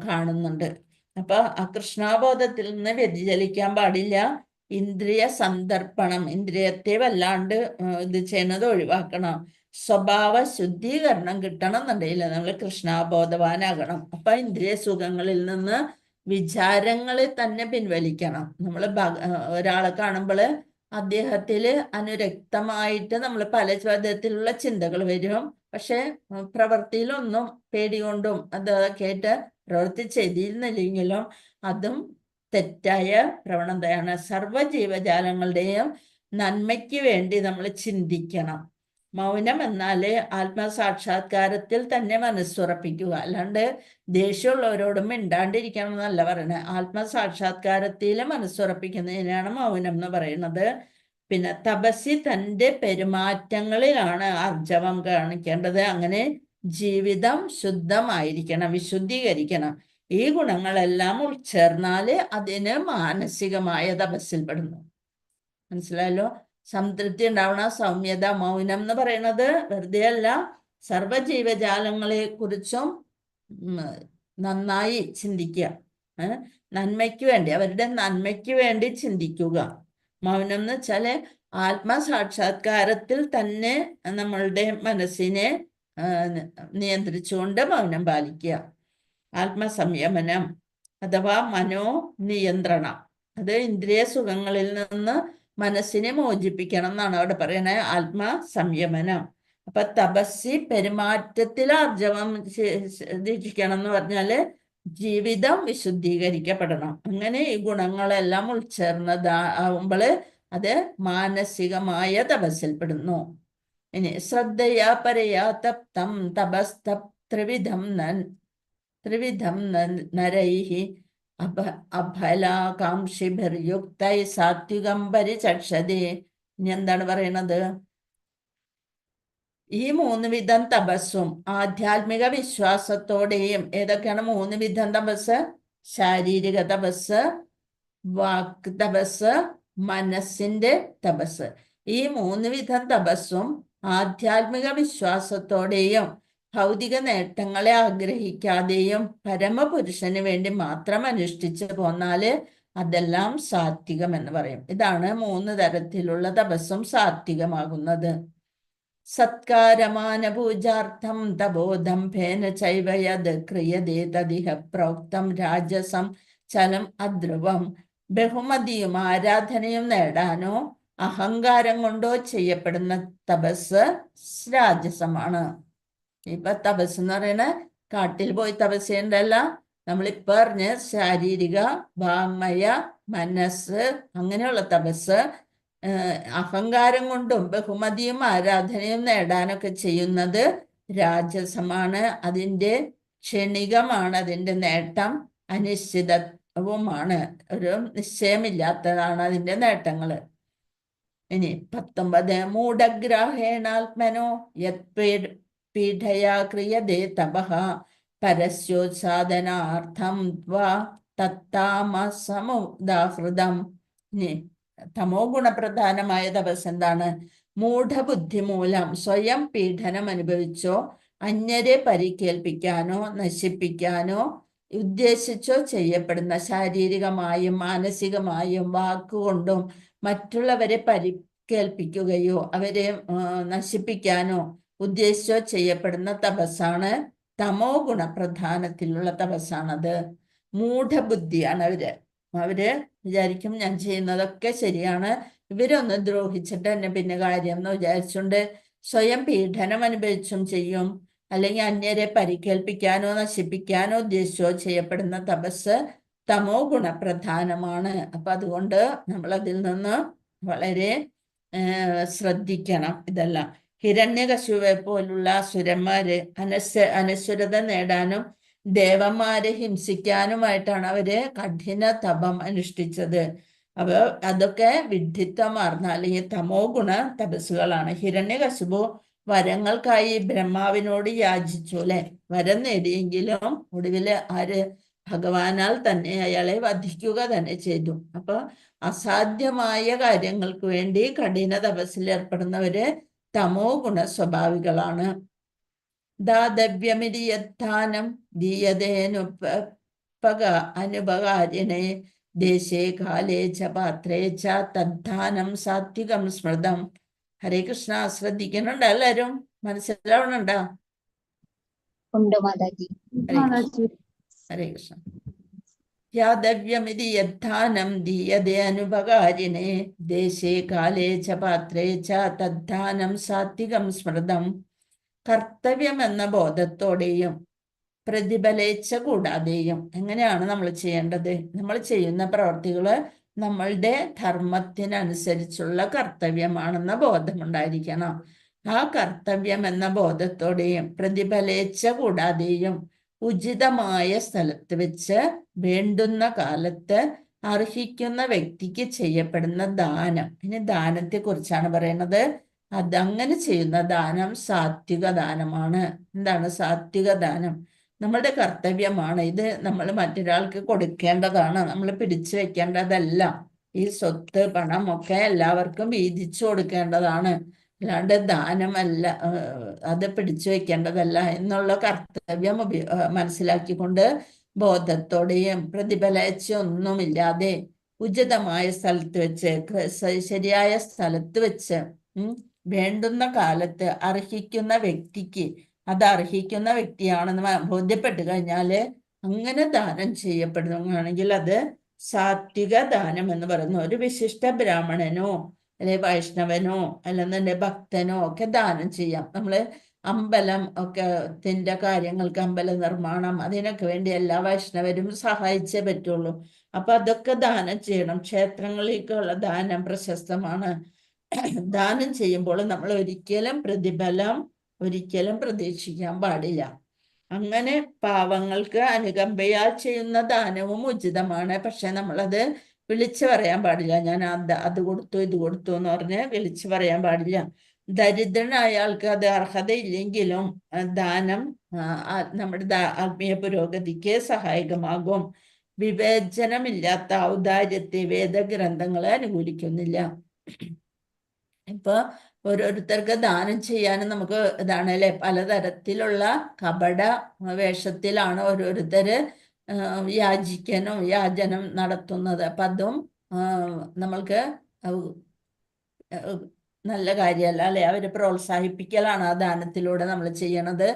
കാണുന്നുണ്ട്. അപ്പൊ ആ കൃഷ്ണാബോധത്തിൽ നിന്ന് വ്യതിചലിക്കാൻ പാടില്ല. ഇന്ദ്രിയ സന്ദർപ്പണം, ഇന്ദ്രിയത്തെ വല്ലാണ്ട് ഇത് ചെയ്യുന്നത് ഒഴിവാക്കണം. സ്വഭാവ ശുദ്ധീകരണം കിട്ടണം എന്നുണ്ടെങ്കിൽ നമ്മൾ കൃഷ്ണാബോധവാനാകണം. അപ്പൊ ഇന്ദ്രിയ സുഖങ്ങളിൽ നിന്ന് വിചാരങ്ങളെ തന്നെ പിൻവലിക്കണം. നമ്മൾ ഒരാളെ കാണുമ്പോൾ അദ്ദേഹത്തില് അനുരക്തമായിട്ട് നമ്മൾ പല വിധത്തിലുള്ള ചിന്തകൾ വരും. പക്ഷെ പ്രവൃത്തിയിലൊന്നും പേടികൊണ്ടും അതൊക്കെ ആയിട്ട് പ്രവൃത്തി ചെയ്തിരുന്നില്ലെങ്കിലും അതും തെറ്റായ പ്രവണതയാണ്. സർവ്വ ജീവജാലങ്ങളുടെയും നന്മയ്ക്ക് വേണ്ടി നമ്മൾ ചിന്തിക്കണം. മൗനം എന്നാല് ആത്മസാക്ഷാത്കാരത്തിൽ തന്നെ മനസ്സുറപ്പിക്കുക. അല്ലാണ്ട് ദേഷ്യമുള്ളവരോടും മിണ്ടാണ്ടിരിക്കണം എന്നല്ല പറയുന്നത്. ആത്മസാക്ഷാത്കാരത്തിൽ മനസ്സുറപ്പിക്കുന്നതിനാണ് മൗനം എന്ന് പറയുന്നത്. പിന്നെ തപസ്സി തൻ്റെ പെരുമാറ്റങ്ങളിലാണ് ആർജവം കാണിക്കേണ്ടത്. അങ്ങനെ ജീവിതം ശുദ്ധമായിരിക്കണം, വിശുദ്ധീകരിക്കണം. ഈ ഗുണങ്ങളെല്ലാം ഉൾച്ചേർന്നാല് അതിന് മാനസികമായ തപസ്സിൽ പെടുന്നു. മനസ്സിലായല്ലോ? സംതൃപ്തി ഉണ്ടാവണം, സൗമ്യത, മൗനം എന്ന് പറയുന്നത് വെറുതെ അല്ല. സർവ്വജീവജാലങ്ങളെ കുറിച്ചും നന്നായി ചിന്തിക്കുക. നന്മയ്ക്ക് വേണ്ടി, അവരുടെ നന്മയ്ക്ക് വേണ്ടി ചിന്തിക്കുക. മൗനം എന്ന് വെച്ചാല് ആത്മസാക്ഷാത്കാരത്തിൽ തന്നെ നമ്മളുടെ മനസ്സിനെ നിയന്ത്രിച്ചുകൊണ്ട് മൗനം പാലിക്കുക. ആത്മസംയമനം അഥവാ മനോനിയന്ത്രണം, അത് ഇന്ദ്രിയ സുഖങ്ങളിൽ നിന്ന് മനസ്സിനെ മോചിപ്പിക്കണം എന്നാണ് അവിടെ പറയണേ. ആത്മസംയമനം. അപ്പൊ തപസ്സി പെരുമാറ്റത്തിൽ ആർജവം ദീക്ഷിക്കണം എന്ന് പറഞ്ഞാല് ജീവിതം വിശുദ്ധീകരിക്കപ്പെടണം. അങ്ങനെ ഈ ഗുണങ്ങളെല്ലാം ഉൾച്ചേർന്നതാവുമ്പോൾ അത് മാനസികമായ തപസ്സിൽപ്പെടുന്നു. ഇനി ശ്രദ്ധയാ പരയാ തപ്തം തപസ്തപ് ത്രിവിധം നരൈഹി അഫലാകാംക്ഷിഭിർയുക്തൈ സാത്വികം പരിചക്ഷതേ. ഇനി എന്താണ് പറയണത്? ഈ 3 വിധം തപസ്സും ആധ്യാത്മിക വിശ്വാസത്തോടെയും. ഏതൊക്കെയാണ് 3 വിധം തപസ്? ശാരീരിക തപസ്, വാക്ക് തപസ്, മനസ്സിന്റെ തപസ്. ഈ 3 വിധം തപസ്സും ആധ്യാത്മിക വിശ്വാസത്തോടെയും ഭൗതിക നേട്ടങ്ങളെ ആഗ്രഹിക്കാതെയും പരമപുരുഷന് വേണ്ടി മാത്രം അനുഷ്ഠിച്ചു പോന്നാല് അതെല്ലാം സാത്വികം എന്ന് പറയും. ഇതാണ് 3 തരത്തിലുള്ള തപസ്സും സാത്വികമാകുന്നത്. സത്കാരമാന പൂജാർത്ഥം തപോധം ഭേന ചൈവയത് ക്രിയതേ തദിഹ പ്രോക്തം രാജസം ചലം അധ്രുവം. ബഹുമതിയും ആരാധനയും നേടാനോ അഹങ്കാരം കൊണ്ടോ ചെയ്യപ്പെടുന്ന തപസ് രാജസമാണ്. ഇപ്പൊ തപസ് എന്ന് പറയുന്ന കാട്ടിൽ പോയി തപസ് ചെയ്യണ്ടല്ല. നമ്മളിപ്പോ പറഞ്ഞ ശാരീരിക, വാങ്മയ, മനസ്സ്, അങ്ങനെയുള്ള തപസ് അഹങ്കാരം കൊണ്ടും ബഹുമതിയും ആരാധനയും നേടാനൊക്കെ ചെയ്യുന്നത് രാജസമാണ്. അതിൻ്റെ ക്ഷണികമാണ്, അതിൻ്റെ നേട്ടം അനിശ്ചിതവുമാണ്, ഒരു നിശ്ചയമില്ലാത്തതാണ് അതിൻ്റെ നേട്ടങ്ങൾ. ഇനി 19, മൂഢഗ്രാഹേണാത്മനോ യത് പീഠയാ ക്രിയതേ തപഃ പരസ്യോത്സാദനാർത്ഥം ത്വാ തത്താമസമുദാഹൃതം. ഇനി തമോ ഗുണപ്രധാനമായ തപസ് എന്താണ്? മൂഢബുദ്ധി മൂലം സ്വയം പീഡനം അനുഭവിച്ചോ അന്യരെ പരിക്കേൽപ്പിക്കാനോ നശിപ്പിക്കാനോ ഉദ്ദേശിച്ചോ ചെയ്യപ്പെടുന്ന, ശാരീരികമായും മാനസികമായും വാക്കുകൊണ്ടും മറ്റുള്ളവരെ പരിക്കേൽപ്പിക്കുകയോ അവരെ നശിപ്പിക്കാനോ ഉദ്ദേശിച്ചോ ചെയ്യപ്പെടുന്ന തപസ്സാണ് തമോ ഗുണപ്രധാനത്തിലുള്ള തപസ്സാണത്. മൂഢബുദ്ധിയാണ് അവര് വിചാരിക്കും ഞാൻ ചെയ്യുന്നതൊക്കെ ശരിയാണ്, ഇവരൊന്ന് ദ്രോഹിച്ചിട്ട് എന്നെ പിന്നെ കാര്യം എന്ന് വിചാരിച്ചുകൊണ്ട് സ്വയം പീഡനം അനുഭവിച്ചും ചെയ്യും. അല്ലെങ്കിൽ അന്യരെ പരിക്കേൽപ്പിക്കാനോ നശിപ്പിക്കാനോ ഉദ്ദേശിച്ചോ ചെയ്യപ്പെടുന്ന തപസ് തമോ ഗുണപ്രധാനമാണ്. അപ്പൊ അതുകൊണ്ട് നമ്മൾ അതിൽ നിന്ന് വളരെ ശ്രദ്ധിക്കണം. ഇതെല്ലാം ഹിരണ്യകശുപെ പോലുള്ള അസുരന്മാര് അനശ്വരത നേടാനും ദേവന്മാരെ ഹിംസിക്കാനുമായിട്ടാണ് അവര് കഠിന തപം അനുഷ്ഠിച്ചത്. അപ്പൊ അതൊക്കെ വിഡ്ഢിത്തമാർന്ന അല്ലെങ്കിൽ തമോ ഗുണ തപസ്സുകളാണ്. ഹിരണ്യകശിപു വരങ്ങൾക്കായി ബ്രഹ്മാവിനോട് യാചിച്ചു അല്ലെ, വരം നേടിയെങ്കിലും ഒടുവില് ഭഗവാനാൽ തന്നെ അയാളെ വധിക്കുക തന്നെ ചെയ്തു. അപ്പൊ അസാധ്യമായ കാര്യങ്ങൾക്ക് വേണ്ടി കഠിന തപസ്സിൽ ഏർപ്പെടുന്നവര് തമോ ഗുണ സ്വഭാവികളാണ്. ദാതവ്യമിതി യദ്ധാനം അനുപകാരിണേ ദേശേ കാലേ ച പാത്രേ ച തദ്ധാനം സാത്വികം സ്മൃതം. ഹരേ കൃഷ്ണ. ശ്രദ്ധിക്കുന്നുണ്ട് എല്ലാരും? മനസ്സിലാവണുണ്ടോ? ഹരേ കൃഷ്ണ. യാദവ്യമിതി യദ്ധാനം ദീയതേ അനുപകാരിണേ ദേശേ കാലേ ച പാത്രേ ച തദ്ധാനം സാത്വികം സ്മൃതം. കർത്തവ്യം എന്ന ബോധത്തോടെയും പ്രതിഫലേച്ഛ കൂടാതെയും എങ്ങനെയാണ് നമ്മൾ ചെയ്യേണ്ടത്? നമ്മൾ ചെയ്യുന്ന പ്രവർത്തികള് നമ്മളുടെ ധർമ്മത്തിനനുസരിച്ചുള്ള കർത്തവ്യമാണെന്ന ബോധമുണ്ടായിരിക്കണം. ആ കർത്തവ്യം എന്ന ബോധത്തോടെയും പ്രതിഫലേച്ഛ കൂടാതെയും ഉചിതമായ സ്ഥലത്ത് വെച്ച് വേണ്ടുന്ന കാലത്ത് അർഹിക്കുന്ന വ്യക്തിക്ക് ചെയ്യപ്പെടുന്ന ദാനം. ഇനി ദാനത്തെ കുറിച്ചാണ് പറയുന്നത്. അതങ്ങനെ ചെയ്യുന്ന ദാനം സാത്വിക ദാനമാണ്. എന്താണ് സാത്വിക ദാനം? നമ്മളുടെ കർത്തവ്യമാണ് ഇത്. നമ്മൾ മറ്റൊരാൾക്ക് കൊടുക്കേണ്ടതാണ്, നമ്മൾ പിടിച്ചു വെക്കേണ്ടതല്ല. ഈ സ്വത്ത് പണം ഒക്കെ എല്ലാവർക്കും വീതിച്ചു കൊടുക്കേണ്ടതാണ്, അല്ലാണ്ട് ദാനമല്ല, അത് പിടിച്ചു വെക്കേണ്ടതല്ല എന്നുള്ള കർത്തവ്യം മനസ്സിലാക്കിക്കൊണ്ട് ബോധത്തോടെയും പ്രതിഫലേച്ഛ ഒന്നുമില്ലാതെ ഉചിതമായ സ്ഥലത്ത് വെച്ച് ശരിയായ സ്ഥലത്ത് വെച്ച് വേണ്ടുന്ന കാലത്ത് അർഹിക്കുന്ന വ്യക്തിക്ക്, അത് അർഹിക്കുന്ന വ്യക്തിയാണെന്ന് ബോധ്യപ്പെട്ടു കഴിഞ്ഞാല് അങ്ങനെ ദാനം ചെയ്യപ്പെടുകയാണെങ്കിൽ അത് സാത്വിക ദാനം എന്ന് പറയുന്നു. ഒരു വിശിഷ്ട ബ്രാഹ്മണനോ അല്ലെ വൈഷ്ണവനോ അല്ലെന്നുണ്ടെ ഭക്തനോ ഒക്കെ ദാനം ചെയ്യാം. നമ്മള് അമ്പലം ഒക്കെ ത്തിന്റെ കാര്യങ്ങൾക്ക്, അമ്പല നിർമ്മാണം, അതിനൊക്കെ വേണ്ടി എല്ലാ വൈഷ്ണവരും സഹായിച്ചേ പറ്റുള്ളൂ. അപ്പൊ അതൊക്കെ ദാനം ചെയ്യണം. ക്ഷേത്രങ്ങളിലേക്കുള്ള ദാനം പ്രശസ്തമാണ്. ദാനം ചെയ്യുമ്പോൾ നമ്മൾ ഒരിക്കലും പ്രതിഫലം പ്രതീക്ഷിക്കാൻ പാടില്ല. അങ്ങനെ പാവങ്ങൾക്ക് അനുകമ്പയാൽ ചെയ്യുന്ന ദാനവും ഉചിതമാണ്. പക്ഷെ നമ്മളത് വിളിച്ചു പറയാൻ പാടില്ല. ഞാൻ അത് കൊടുത്തു ഇത് കൊടുത്തു എന്ന് പറഞ്ഞ് വിളിച്ചു പറയാൻ പാടില്ല. ദരിദ്രനായ ആൾക്ക് അത് അർഹതയില്ലെങ്കിലും ദാനം നമ്മുടെ ആത്മീയ പുരോഗതിക്ക് സഹായകമാകും. വിവേചനമില്ലാത്ത ഔദാര്യത്തെ വേദഗ്രന്ഥങ്ങളെ അനുകൂലിക്കുന്നില്ല. ഇപ്പൊ ഓരോരുത്തർക്ക് ദാനം ചെയ്യാനും നമുക്ക് ഇതാണ് അല്ലെ, പലതരത്തിലുള്ള കപട വേഷത്തിലാണ് ഓരോരുത്തര് യാചനം നടത്തുന്നത്. അപ്പൊ അതും നമ്മൾക്ക് നല്ല കാര്യമല്ല അല്ലെ. അവരെ പ്രോത്സാഹിപ്പിക്കലാണ് ആ ദാനത്തിലൂടെ നമ്മൾ ചെയ്യണത്.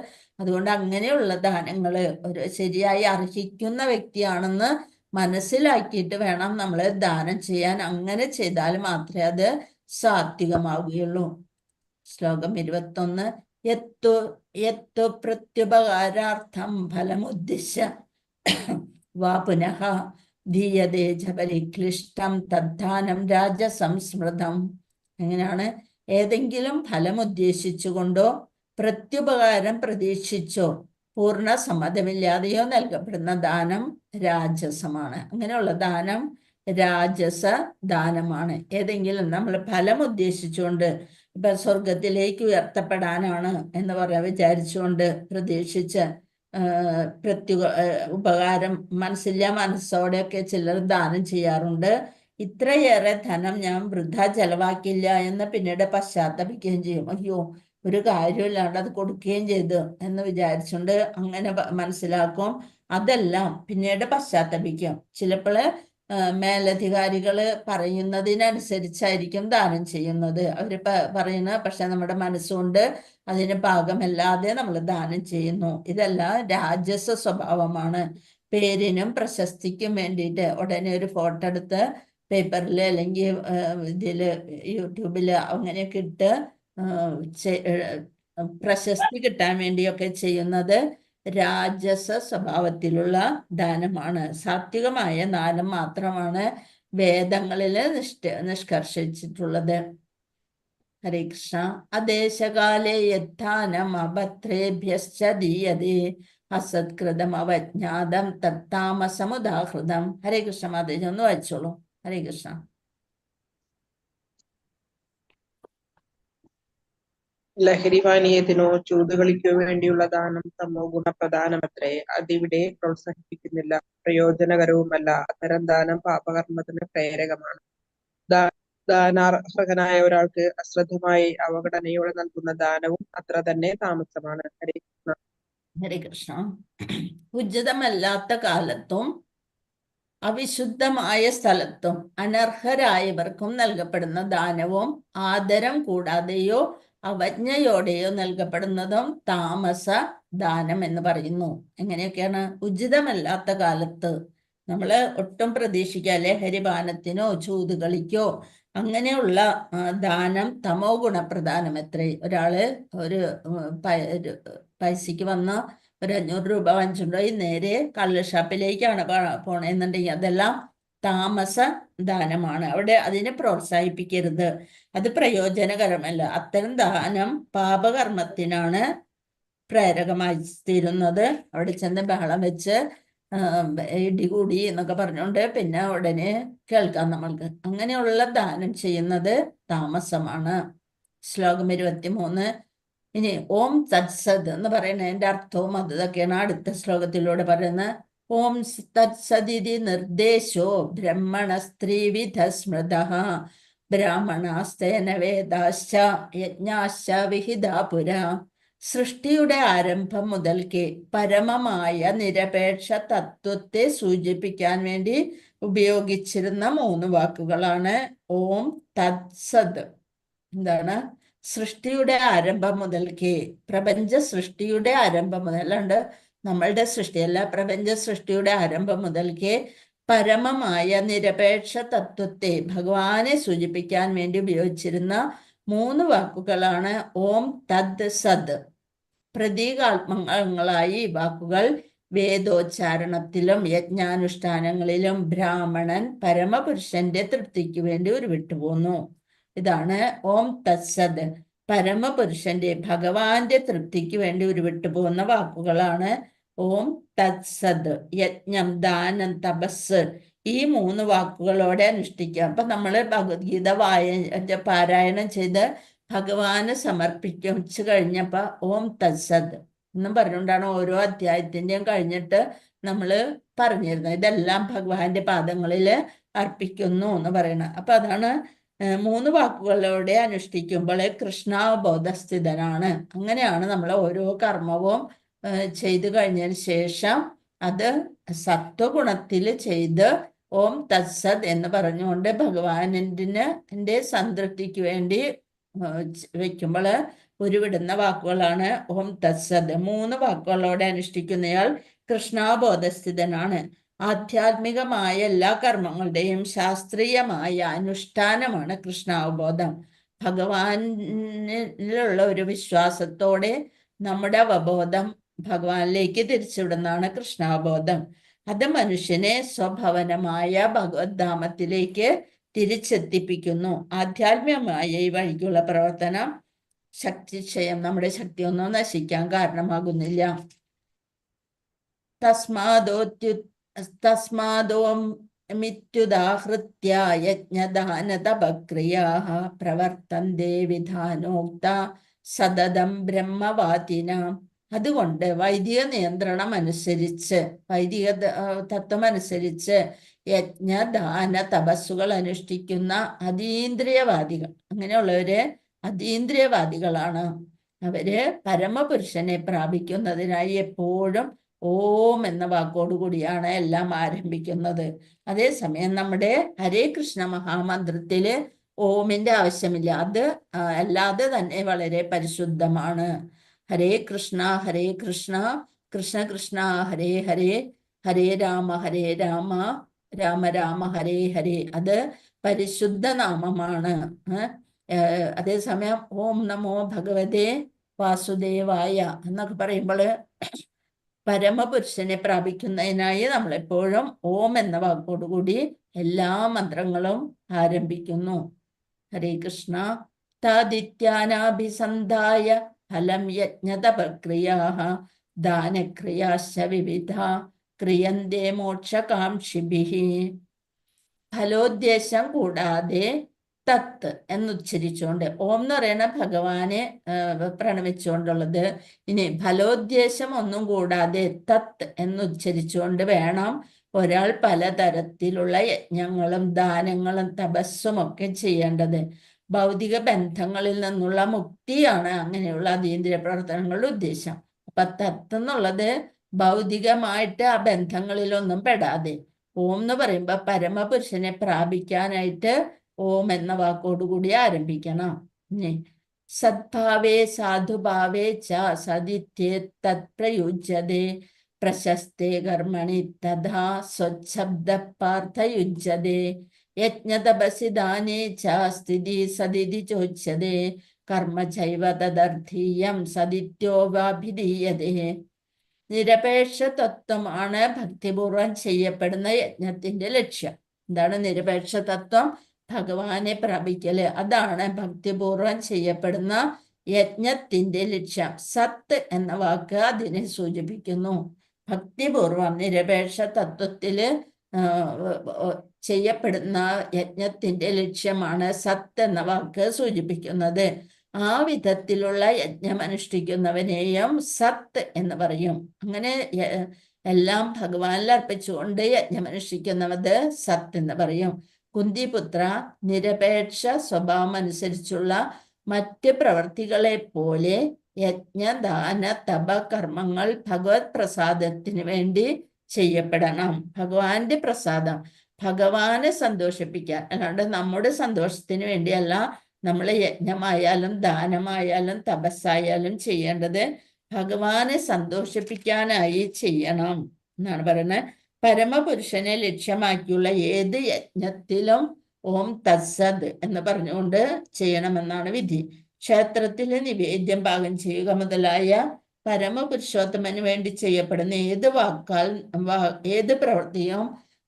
അതുകൊണ്ട് അങ്ങനെയുള്ള ദാനങ്ങള് ഒരു ശരിയായി അർഹിക്കുന്ന വ്യക്തിയാണെന്ന് മനസ്സിലാക്കിയിട്ട് വേണം നമ്മൾ ദാനം ചെയ്യാൻ. അങ്ങനെ ചെയ്താൽ മാത്രമേ അത് സാത്വികമാവുകയുള്ളൂ. ശ്ലോകം 21. യത്തു പ്രത്യുപകാരാർത്ഥം ഫലമുദ്ദിശ്യ വാ പുനഃ ധീയതേ ജപരിക്ലിഷ്ടം തദ്ധാനം രാജസംസ്മൃതം. എങ്ങനെയാണ്? ഏതെങ്കിലും ഫലം ഉദ്ദേശിച്ചുകൊണ്ടോ പ്രത്യുപകാരം പ്രതീക്ഷിച്ചോ പൂർണ്ണ സമ്മതമില്ലാതെയോ നൽകപ്പെടുന്ന ദാനം രാജസമാണ്. അങ്ങനെയുള്ള ദാനം രാജസ ദാനമാണ്. ഏതെങ്കിലും നമ്മൾ ഫലം ഉദ്ദേശിച്ചുകൊണ്ട്, ഇപ്പൊ സ്വർഗത്തിലേക്ക് ഉയർത്തപ്പെടാനാണ് എന്ന് വിചാരിച്ചുകൊണ്ട് പ്രതീക്ഷിച്ച് ഉപകാരം മനസ്സില്ലാ മനസ്സോടെയൊക്കെ ചിലർ ദാനം ചെയ്യാറുണ്ട്. ഇത്രയേറെ ധനം ഞാൻ വൃഥ ചെലവാക്കില്ല എന്ന് പിന്നീട് പശ്ചാത്തപിക്കുകയും ചെയ്യും. അയ്യോ, ഒരു കാര്യമില്ലാണ്ട് അത് കൊടുക്കുകയും ചെയ്തു എന്ന് വിചാരിച്ചുകൊണ്ട് അങ്ങനെ മനസ്സിലാക്കും. അതെല്ലാം പിന്നീട് പശ്ചാത്തപിക്കും. ചിലപ്പോൾ മേലധികാരികള് പറയുന്നതിനനുസരിച്ചായിരിക്കും ദാനം ചെയ്യുന്നത്. അവര് പറയുന്ന, പക്ഷെ നമ്മുടെ മനസ്സുകൊണ്ട് അതിന് പാകമല്ലാതെ നമ്മൾ ദാനം ചെയ്യുന്നു. ഇതെല്ലാം രാജസ സ്വഭാവമാണ്. പേരിനും പ്രശസ്തിക്കും വേണ്ടിയിട്ട് ഉടനെ ഒരു ഫോട്ടോ എടുത്ത് പേപ്പറിൽ അല്ലെങ്കിൽ ഇതില് യൂട്യൂബില് അങ്ങനെയൊക്കെ ഇട്ട് പ്രശസ്തി കിട്ടാൻ വേണ്ടിയൊക്കെ ചെയ്യുന്നത് രാജസ സ്വഭാവത്തിലുള്ള ദാനമാണ്. സാത്വികമായ ദാനം മാത്രമാണ് വേദങ്ങളിൽ നിഷ്കർഷിച്ചിട്ടുള്ളത്. ഹരേ കൃഷ്ണ. അദേശകാലേ യദ്ധാനം അഭദ്രേഭ്യശ്ച ദീയതേ അസത്കൃതം അവജ്ഞാതം തത്താമസമുദാഹൃതം. ഹരേ കൃഷ്ണ. മാതേജി ഒന്ന് വായിച്ചോളൂ. ഹരേ കൃഷ്ണ. ലഹരിപാനീയത്തിനോ ചൂതുകളിക്കോ വേണ്ടിയുള്ള ദാനം തമോ ഗുണപ്രധാനമത്രേ. അതിവിടെ പ്രോത്സാഹിപ്പിക്കുന്നില്ല, പ്രയോജനകരവുമല്ല. അത്തരം ദാനം പാപകർമ്മത്തിന് പ്രേരകമാണ്. ദാനാർഹനായ ഒരാൾക്ക് അശ്രദ്ധമായി അവഗണനയോടെ നൽകുന്ന ദാനവും അത്ര തന്നെ താമസമാണ്. ഹരേ കൃഷ്ണ. ഹരേ കൃഷ്ണ. ഉചിതമല്ലാത്ത കാലത്തും അവിശുദ്ധമായ സ്ഥലത്തും അനർഹരായവർക്കും നൽകപ്പെടുന്ന ദാനവും ആദരം കൂടാതെയോ അവജ്ഞയോടെയോ നൽകപ്പെടുന്നതും താമസ ദാനം എന്ന് പറയുന്നു. എങ്ങനെയൊക്കെയാണ്? ഉചിതമല്ലാത്ത കാലത്ത് നമ്മൾ ഒട്ടും പ്രതീക്ഷിക്കുക, ലഹരിപാനത്തിനോ ചൂതുകളിക്കോ അങ്ങനെയുള്ള ദാനം തമോ ഗുണപ്രധാനം. എത്രേ ഒരാള് ഒരു പൈസക്ക് വന്ന ഒരു 500 രൂപ വാങ്ങിച്ചുണ്ടോ നേരെ കള്ള് ഷാപ്പിലേക്കാണ് പോണെന്നുണ്ടെങ്കിൽ അതെല്ലാം താമസ ദാനമാണ്. അവിടെ അതിനെ പ്രോത്സാഹിപ്പിക്കരുത്. അത് പ്രയോജനകരമല്ല. അത്തരം ദാനം പാപകർമ്മത്തിനാണ് പ്രേരകമായി തീരുന്നത്. അവിടെ ചെന്ന് ബഹളം വെച്ച് ഇടികൂടി എന്നൊക്കെ പറഞ്ഞുകൊണ്ട് പിന്നെ ഉടനെ കേൾക്കാം നമ്മൾക്ക്. അങ്ങനെയുള്ള ദാനം ചെയ്യുന്നത് താമസമാണ്. ശ്ലോകം 23. ഇനി ഓം തത്സത് എന്ന് പറയുന്നതിന്റെ അർത്ഥവും അതൊക്കെയാണ് അടുത്ത ശ്ലോകത്തിലൂടെ പറയുന്നത്. ഓം തത്സദിതി നിർദ്ദേശോ ബ്രഹ്മണ സ്ത്രീവിധ സ്മൃത ബ്രാഹ്മണാസ്തേന വേദാശ്ച യജ്ഞാശ്ച വിഹിതാ പുര. സൃഷ്ടിയുടെ ആരംഭം മുതൽക്കേ പരമമായ നിരപേക്ഷ തത്വത്തെ സൂചിപ്പിക്കാൻ വേണ്ടി ഉപയോഗിച്ചിരുന്ന 3 വാക്കുകളാണ് ഓം തത്സത്. എന്താണ്? സൃഷ്ടിയുടെ ആരംഭം മുതൽക്കേ, പ്രപഞ്ച സൃഷ്ടിയുടെ ആരംഭം മുതൽ, അല്ലാണ്ട് നമ്മളുടെ സൃഷ്ടിയല്ല, പ്രപഞ്ച സൃഷ്ടിയുടെ ആരംഭം മുതൽക്കേ പരമമായ നിരപേക്ഷ തത്വത്തെ ഭഗവാനെ സൂചിപ്പിക്കാൻ വേണ്ടി ഉപയോഗിച്ചിരുന്ന 3 വാക്കുകളാണ് ഓം തദ് സത്. പ്രതീകാത്മകങ്ങളായി ഈ വാക്കുകൾ വേദോച്ചാരണത്തിലും യജ്ഞാനുഷ്ഠാനങ്ങളിലും ബ്രാഹ്മണൻ പരമപുരുഷന്റെ തൃപ്തിക്ക് വേണ്ടി ഉരുവിട്ടുപോന്നു. ഇതാണ് ഓം തത്സത്. പരമപുരുഷന്റെ, ഭഗവാന്റെ തൃപ്തിക്ക് വേണ്ടി ഉരുവിട്ടു പോകുന്ന വാക്കുകളാണ് ഓം തത്സത്. യജ്ഞം, ദാനം, തപസ്, ഈ 3 വാക്കുകളോടെ അനുഷ്ഠിക്കുക. അപ്പൊ നമ്മള് ഭഗവത്ഗീത പാരായണം ചെയ്ത് ഭഗവാന് സമർപ്പിച്ചു കഴിഞ്ഞപ്പോ ഓം തത്സത് എന്നും പറഞ്ഞുകൊണ്ടാണ് ഓരോ അധ്യായത്തിന്റെയും കഴിഞ്ഞിട്ട് നമ്മൾ പറഞ്ഞിരുന്നത് ഇതെല്ലാം ഭഗവാന്റെ പാദങ്ങളിൽ അർപ്പിക്കുന്നു എന്ന് പറയണം. അപ്പൊ അതാണ് 3 വാക്കുകളോടെ അനുഷ്ഠിക്കുമ്പോൾ കൃഷ്ണാവബോധസ്ഥിതനാണ്. അങ്ങനെയാണ് നമ്മൾ ഓരോ കർമ്മവും ചെയ്തു കഴിഞ്ഞതിന് ശേഷം അത് സത്വഗുണത്തിൽ ചെയ്ത് ഓം തത്സത് എന്ന് പറഞ്ഞുകൊണ്ട് ഭഗവാന്റെ സംതൃപ്തിക്ക് വേണ്ടി വെക്കുമ്പോൾ ഉരുവിടുന്ന വാക്കുകളാണ് ഓം തത്സത്. 3 വാക്കുകളോടെ അനുഷ്ഠിക്കുന്നയാൾ കൃഷ്ണാബോധസ്ഥിതനാണ്. ആധ്യാത്മികമായ എല്ലാ കർമ്മങ്ങളുടെയും ശാസ്ത്രീയമായ അനുഷ്ഠാനമാണ് കൃഷ്ണാവബോധം. ഭഗവാനിലുള്ള ഒരു വിശ്വാസത്തോടെ നമ്മുടെ അവബോധം ഭഗവാനിലേക്ക് തിരിച്ചുവിടുന്നതാണ് കൃഷ്ണാവബോധം. അത് മനുഷ്യനെ സ്വഭവനമായ ഭഗവദ്ധാമത്തിലേക്ക് തിരിച്ചെത്തിപ്പിക്കുന്നു. ആധ്യാത്മികമായ ഈ വഴിക്കുള്ള പ്രവർത്തനം ശക്തിക്ഷയം, നമ്മുടെ ശക്തിയൊന്നും നശിക്കാൻ കാരണമാകുന്നില്ല. തസ്മാദോമിത്യുദാഹൃത്യ യജ്ഞദാനതപക്രിയാഃ പ്രവർത്തന്തേ വിധാനോക്ത സതതം ബ്രഹ്മവാദിനാം. അതുകൊണ്ട് വൈദിക നിയന്ത്രണം അനുസരിച്ച്, വൈദിക തത്വം അനുസരിച്ച് യജ്ഞദാന തപസ്സുകൾ അനുഷ്ഠിക്കുന്ന അതീന്ദ്രിയവാദികൾ, അങ്ങനെയുള്ളവര് അതീന്ദ്രിയവാദികളാണ്. അവര് പരമപുരുഷനെ പ്രാപിക്കുന്നതിനായി എപ്പോഴും ഓം എന്ന വാക്കോടുകൂടിയാണ് എല്ലാം ആരംഭിക്കുന്നത്. അതേസമയം നമ്മുടെ ഹരേ കൃഷ്ണ മഹാമന്ത്രത്തില് ഓമിന്റെ ആവശ്യമില്ല. അത് അല്ലാതെ തന്നെ വളരെ പരിശുദ്ധമാണ്. ഹരേ കൃഷ്ണ കൃഷ്ണ കൃഷ്ണ ഹരേ ഹരേ, ഹരേ രാമ രാമ രാമ ഹരേ ഹരേ. അത് പരിശുദ്ധ നാമമാണ്. അതേസമയം ഓം നമോ ഭഗവതേ വാസുദേവായ എന്നൊക്കെ പറയുമ്പോൾ പരമപുരുഷനെ പ്രാപിക്കുന്നതിനായി നമ്മളെപ്പോഴും ഓം എന്ന വാക്കോടുകൂടി എല്ലാ മന്ത്രങ്ങളും ആരംഭിക്കുന്നു. ഹരേ കൃഷ്ണ. താദിത്യാനാഭിസന്ധായ ഫലം യജ്ഞതപക്രിയാഃ ദാനക്രിയാശ്ച വിവിധ ക്രിയന്തേ മോക്ഷകാംക്ഷിഭിഃ. ഫലോദ്ദേശം കൂടാതെ തത്ത് എന്നുച്ചരിച്ചുകൊണ്ട്, ഓം എന്ന് പറയുന്ന ഭഗവാനെ പ്രണമിച്ചുകൊണ്ടുള്ളത്. ഇനി ഫലോദ്ദേശം ഒന്നും കൂടാതെ തത്ത് എന്നുച്ചരിച്ചുകൊണ്ട് വേണം ഒരാൾ പലതരത്തിലുള്ള യജ്ഞങ്ങളും ദാനങ്ങളും തപസ്സും ഒക്കെ ചെയ്യേണ്ടത്. ഭൗതിക ബന്ധങ്ങളിൽ നിന്നുള്ള മുക്തിയാണ് അങ്ങനെയുള്ള അതീന്ദ്രിയ പ്രവർത്തനങ്ങളുടെ ഉദ്ദേശം. അപ്പൊ തത്ത് എന്നുള്ളത് ഭൗതികമായിട്ട് ആ ബന്ധങ്ങളിലൊന്നും പെടാതെ, ഓം എന്ന് പറയുമ്പോ പരമപുരുഷനെ പ്രാപിക്കാനായിട്ട് ഓം എന്ന വാക്കോടുകൂടി ആരംഭിക്കണം. സദ്ഭാവേ സാധുഭാവേ ച സദിത്യേ തത് പ്രയുജ്യതേ പ്രശസ്തേ കർമ്മണി തഥാ സ്വച്ഛബ്ദ പാർത്ഥയുജ്യതേ യജ്ഞതപസി ദാനേ ച സ്ഥിതി സദിതി ചോച്യതേ കർമ്മ ചൈവ തദർത്ഥീയം സദിത്യോവാഭിധീയതേ. നിരപേക്ഷ തത്വമാണ് ഭക്തിപൂർവം ചെയ്യപ്പെടുന്ന യജ്ഞത്തിന്റെ ലക്ഷ്യം. എന്താണ് നിരപേക്ഷ തത്വം? ഭഗവാനെ പ്രാപിക്കല്. അതാണ് ഭക്തിപൂർവം ചെയ്യപ്പെടുന്ന യജ്ഞത്തിന്റെ ലക്ഷ്യം. സത്ത് എന്ന വാക്ക് അതിനെ സൂചിപ്പിക്കുന്നു. ഭക്തിപൂർവം നിരപേക്ഷ തത്വത്തില് ചെയ്യപ്പെടുന്ന യജ്ഞത്തിന്റെ ലക്ഷ്യമാണ് സത്ത് എന്ന വാക്ക് സൂചിപ്പിക്കുന്നത്. ആ വിധത്തിലുള്ള യജ്ഞം അനുഷ്ഠിക്കുന്നവനെയും സത്ത് എന്ന് പറയും. അങ്ങനെ എല്ലാം ഭഗവാനിൽ അർപ്പിച്ചുകൊണ്ട് യജ്ഞം അനുഷ്ഠിക്കുന്നവത് സത്ത് എന്ന് പറയും. കുന്തിപുത്ര, നിരപേക്ഷ സ്വഭാവം അനുസരിച്ചുള്ള മറ്റ് പ്രവർത്തികളെ പോലെ യജ്ഞദാന തപ കർമ്മങ്ങൾ ഭഗവത് പ്രസാദത്തിന് വേണ്ടി ചെയ്യപ്പെടണം. ഭഗവാന്റെ പ്രസാദം, ഭഗവാനെ സന്തോഷിപ്പിക്കാൻ, അല്ലാണ്ട് നമ്മുടെ സന്തോഷത്തിന് വേണ്ടിയല്ല നമ്മൾ യജ്ഞമായാലും ദാനമായാലും തപസ്സായാലും ചെയ്യേണ്ടത് ഭഗവാനെ സന്തോഷിപ്പിക്കാനായി ചെയ്യണം എന്നാണ് പറയുന്നത്. പരമപുരുഷനെ ലക്ഷ്യമാക്കിയുള്ള ഏത് യജ്ഞത്തിലും ഓം തത്സദ് എന്ന് പറഞ്ഞുകൊണ്ട് ചെയ്യണമെന്നാണ് വിധി. ക്ഷേത്രത്തിൽ നിവേദ്യം പാകം ചെയ്യുക മുതലായ പരമപുരുഷോത്തമന് വേണ്ടി ചെയ്യപ്പെടുന്ന ഏത് പ്രവൃത്തിയും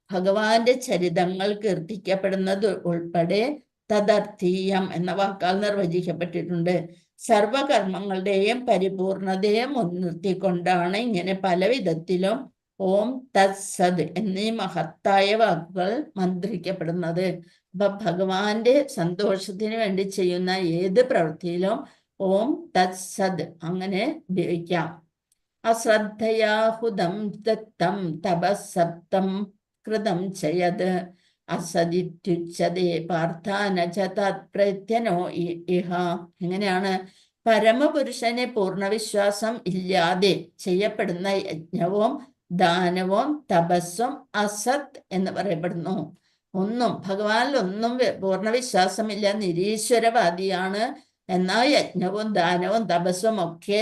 ഭഗവാന്റെ ചരിതങ്ങൾ കീർത്തിക്കപ്പെടുന്നത് ഉൾപ്പെടെ തദർത്ഥീയം എന്ന വാക്കാൽ നിർവചിക്കപ്പെട്ടിട്ടുണ്ട്. സർവകർമ്മങ്ങളുടെയും പരിപൂർണതയെ മുൻനിർത്തിക്കൊണ്ടാണ് ഇങ്ങനെ പല വിധത്തിലും ഓം തത്സദ് എന്നീ മഹത്തായ വാക്കുകൾ മന്ത്രിക്കപ്പെടുന്നത്. അപ്പൊ ഭഗവാന്റെ സന്തോഷത്തിന് വേണ്ടി ചെയ്യുന്ന ഏത് പ്രവൃത്തിയിലും ഓം തത്സദ് അങ്ങനെ ഉപയോഗിക്കാം. അശ്രദ്ധയാഹുതം ദത്തം തപസ്സപ്തം കൃതം ചയത് അസദിത്യുച്യതേ പാർത്ഥാന ച തത്പ്രത്യനോ ഇഹ. എങ്ങനെയാണ്? പരമപുരുഷനെ പൂർണ്ണവിശ്വാസം ഇല്ലാതെ ചെയ്യപ്പെടുന്ന യജ്ഞവും ദാനവും തപസ്സും അസത് എന്ന് പറയപ്പെടുന്നു. ഭഗവാനിലൊന്നും പൂർണ്ണവിശ്വാസമില്ല, നിരീശ്വരവാദിയാണ്. എന്നാൽ യജ്ഞവും ദാനവും തപസ്സും ഒക്കെ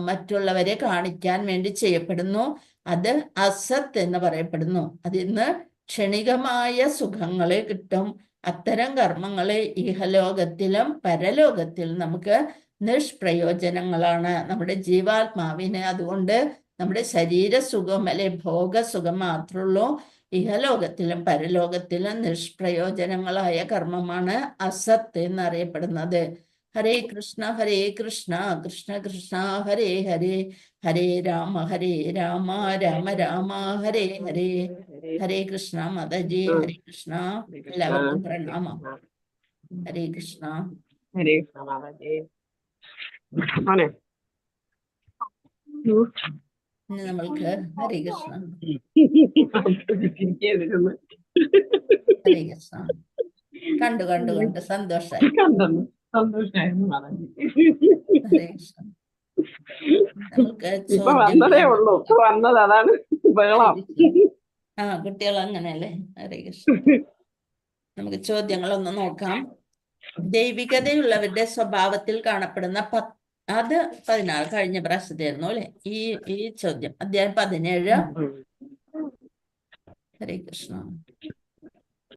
മറ്റുള്ളവരെ കാണിക്കാൻ വേണ്ടി ചെയ്യപ്പെടുന്നു. അത് അസത്ത് എന്ന് പറയപ്പെടുന്നു. അതിന്ന് ക്ഷണികമായ സുഖങ്ങളെ കിട്ടും. അത്തരം കർമ്മങ്ങളെ ഇഹലോകത്തിലും പരലോകത്തിലും നമുക്ക് നിഷ്പ്രയോജനങ്ങളാണ്. നമ്മുടെ ജീവാത്മാവിന് അതുകൊണ്ട് നമ്മുടെ ശരീരസുഖം അല്ലെ ഭോഗസുഖം മാത്രമുള്ളൂ. ഇഹലോകത്തിലും പരലോകത്തിലും നിഷ്പ്രയോജനങ്ങളായ കർമ്മമാണ് അസത്ത് എന്നറിയപ്പെടുന്നത്. ഹരേ കൃഷ്ണ കൃഷ്ണ കൃഷ്ണ ഹരേ ഹരേ, ഹരേ രാമ രാമ രാമ ഹരേ ഹരേ. ഹരേ കൃഷ്ണ മാതാജി, ഹരേ കൃഷ്ണ. എല്ലാവർക്കും പ്രണാമം. ഹരേ കൃഷ്ണ. ഹരേ കൃഷ്ണ മാതാജി. മോനെ ഇനി നമ്മൾക്ക് ഹരേ കൃഷ്ണ ചിരിക്കാതിരുന്ന് ഹരേ കൃഷ്ണ കണ്ടു സന്തോഷായി. സന്തോഷായിരുന്നു മാതാജി. ഹരേ കൃഷ്ണ. നമുക്ക് ഇപ്പൊ വന്നതേ ഉള്ളൂ, ഇപ്പൊ വന്നത്, അതാണ് ബഹളം. കുട്ടികൾ അങ്ങനെയല്ലേ. ഹരേ കൃഷ്ണ. നമുക്ക് ചോദ്യങ്ങളൊന്ന് നോക്കാം. ദൈവികതയുള്ളവരുടെ സ്വഭാവത്തിൽ കാണപ്പെടുന്ന അത് 14 കഴിഞ്ഞ പ്രാവശ്യത്തായിരുന്നു അല്ലെ ഈ ചോദ്യം. അധ്യായം 17. ഹരേ കൃഷ്ണ.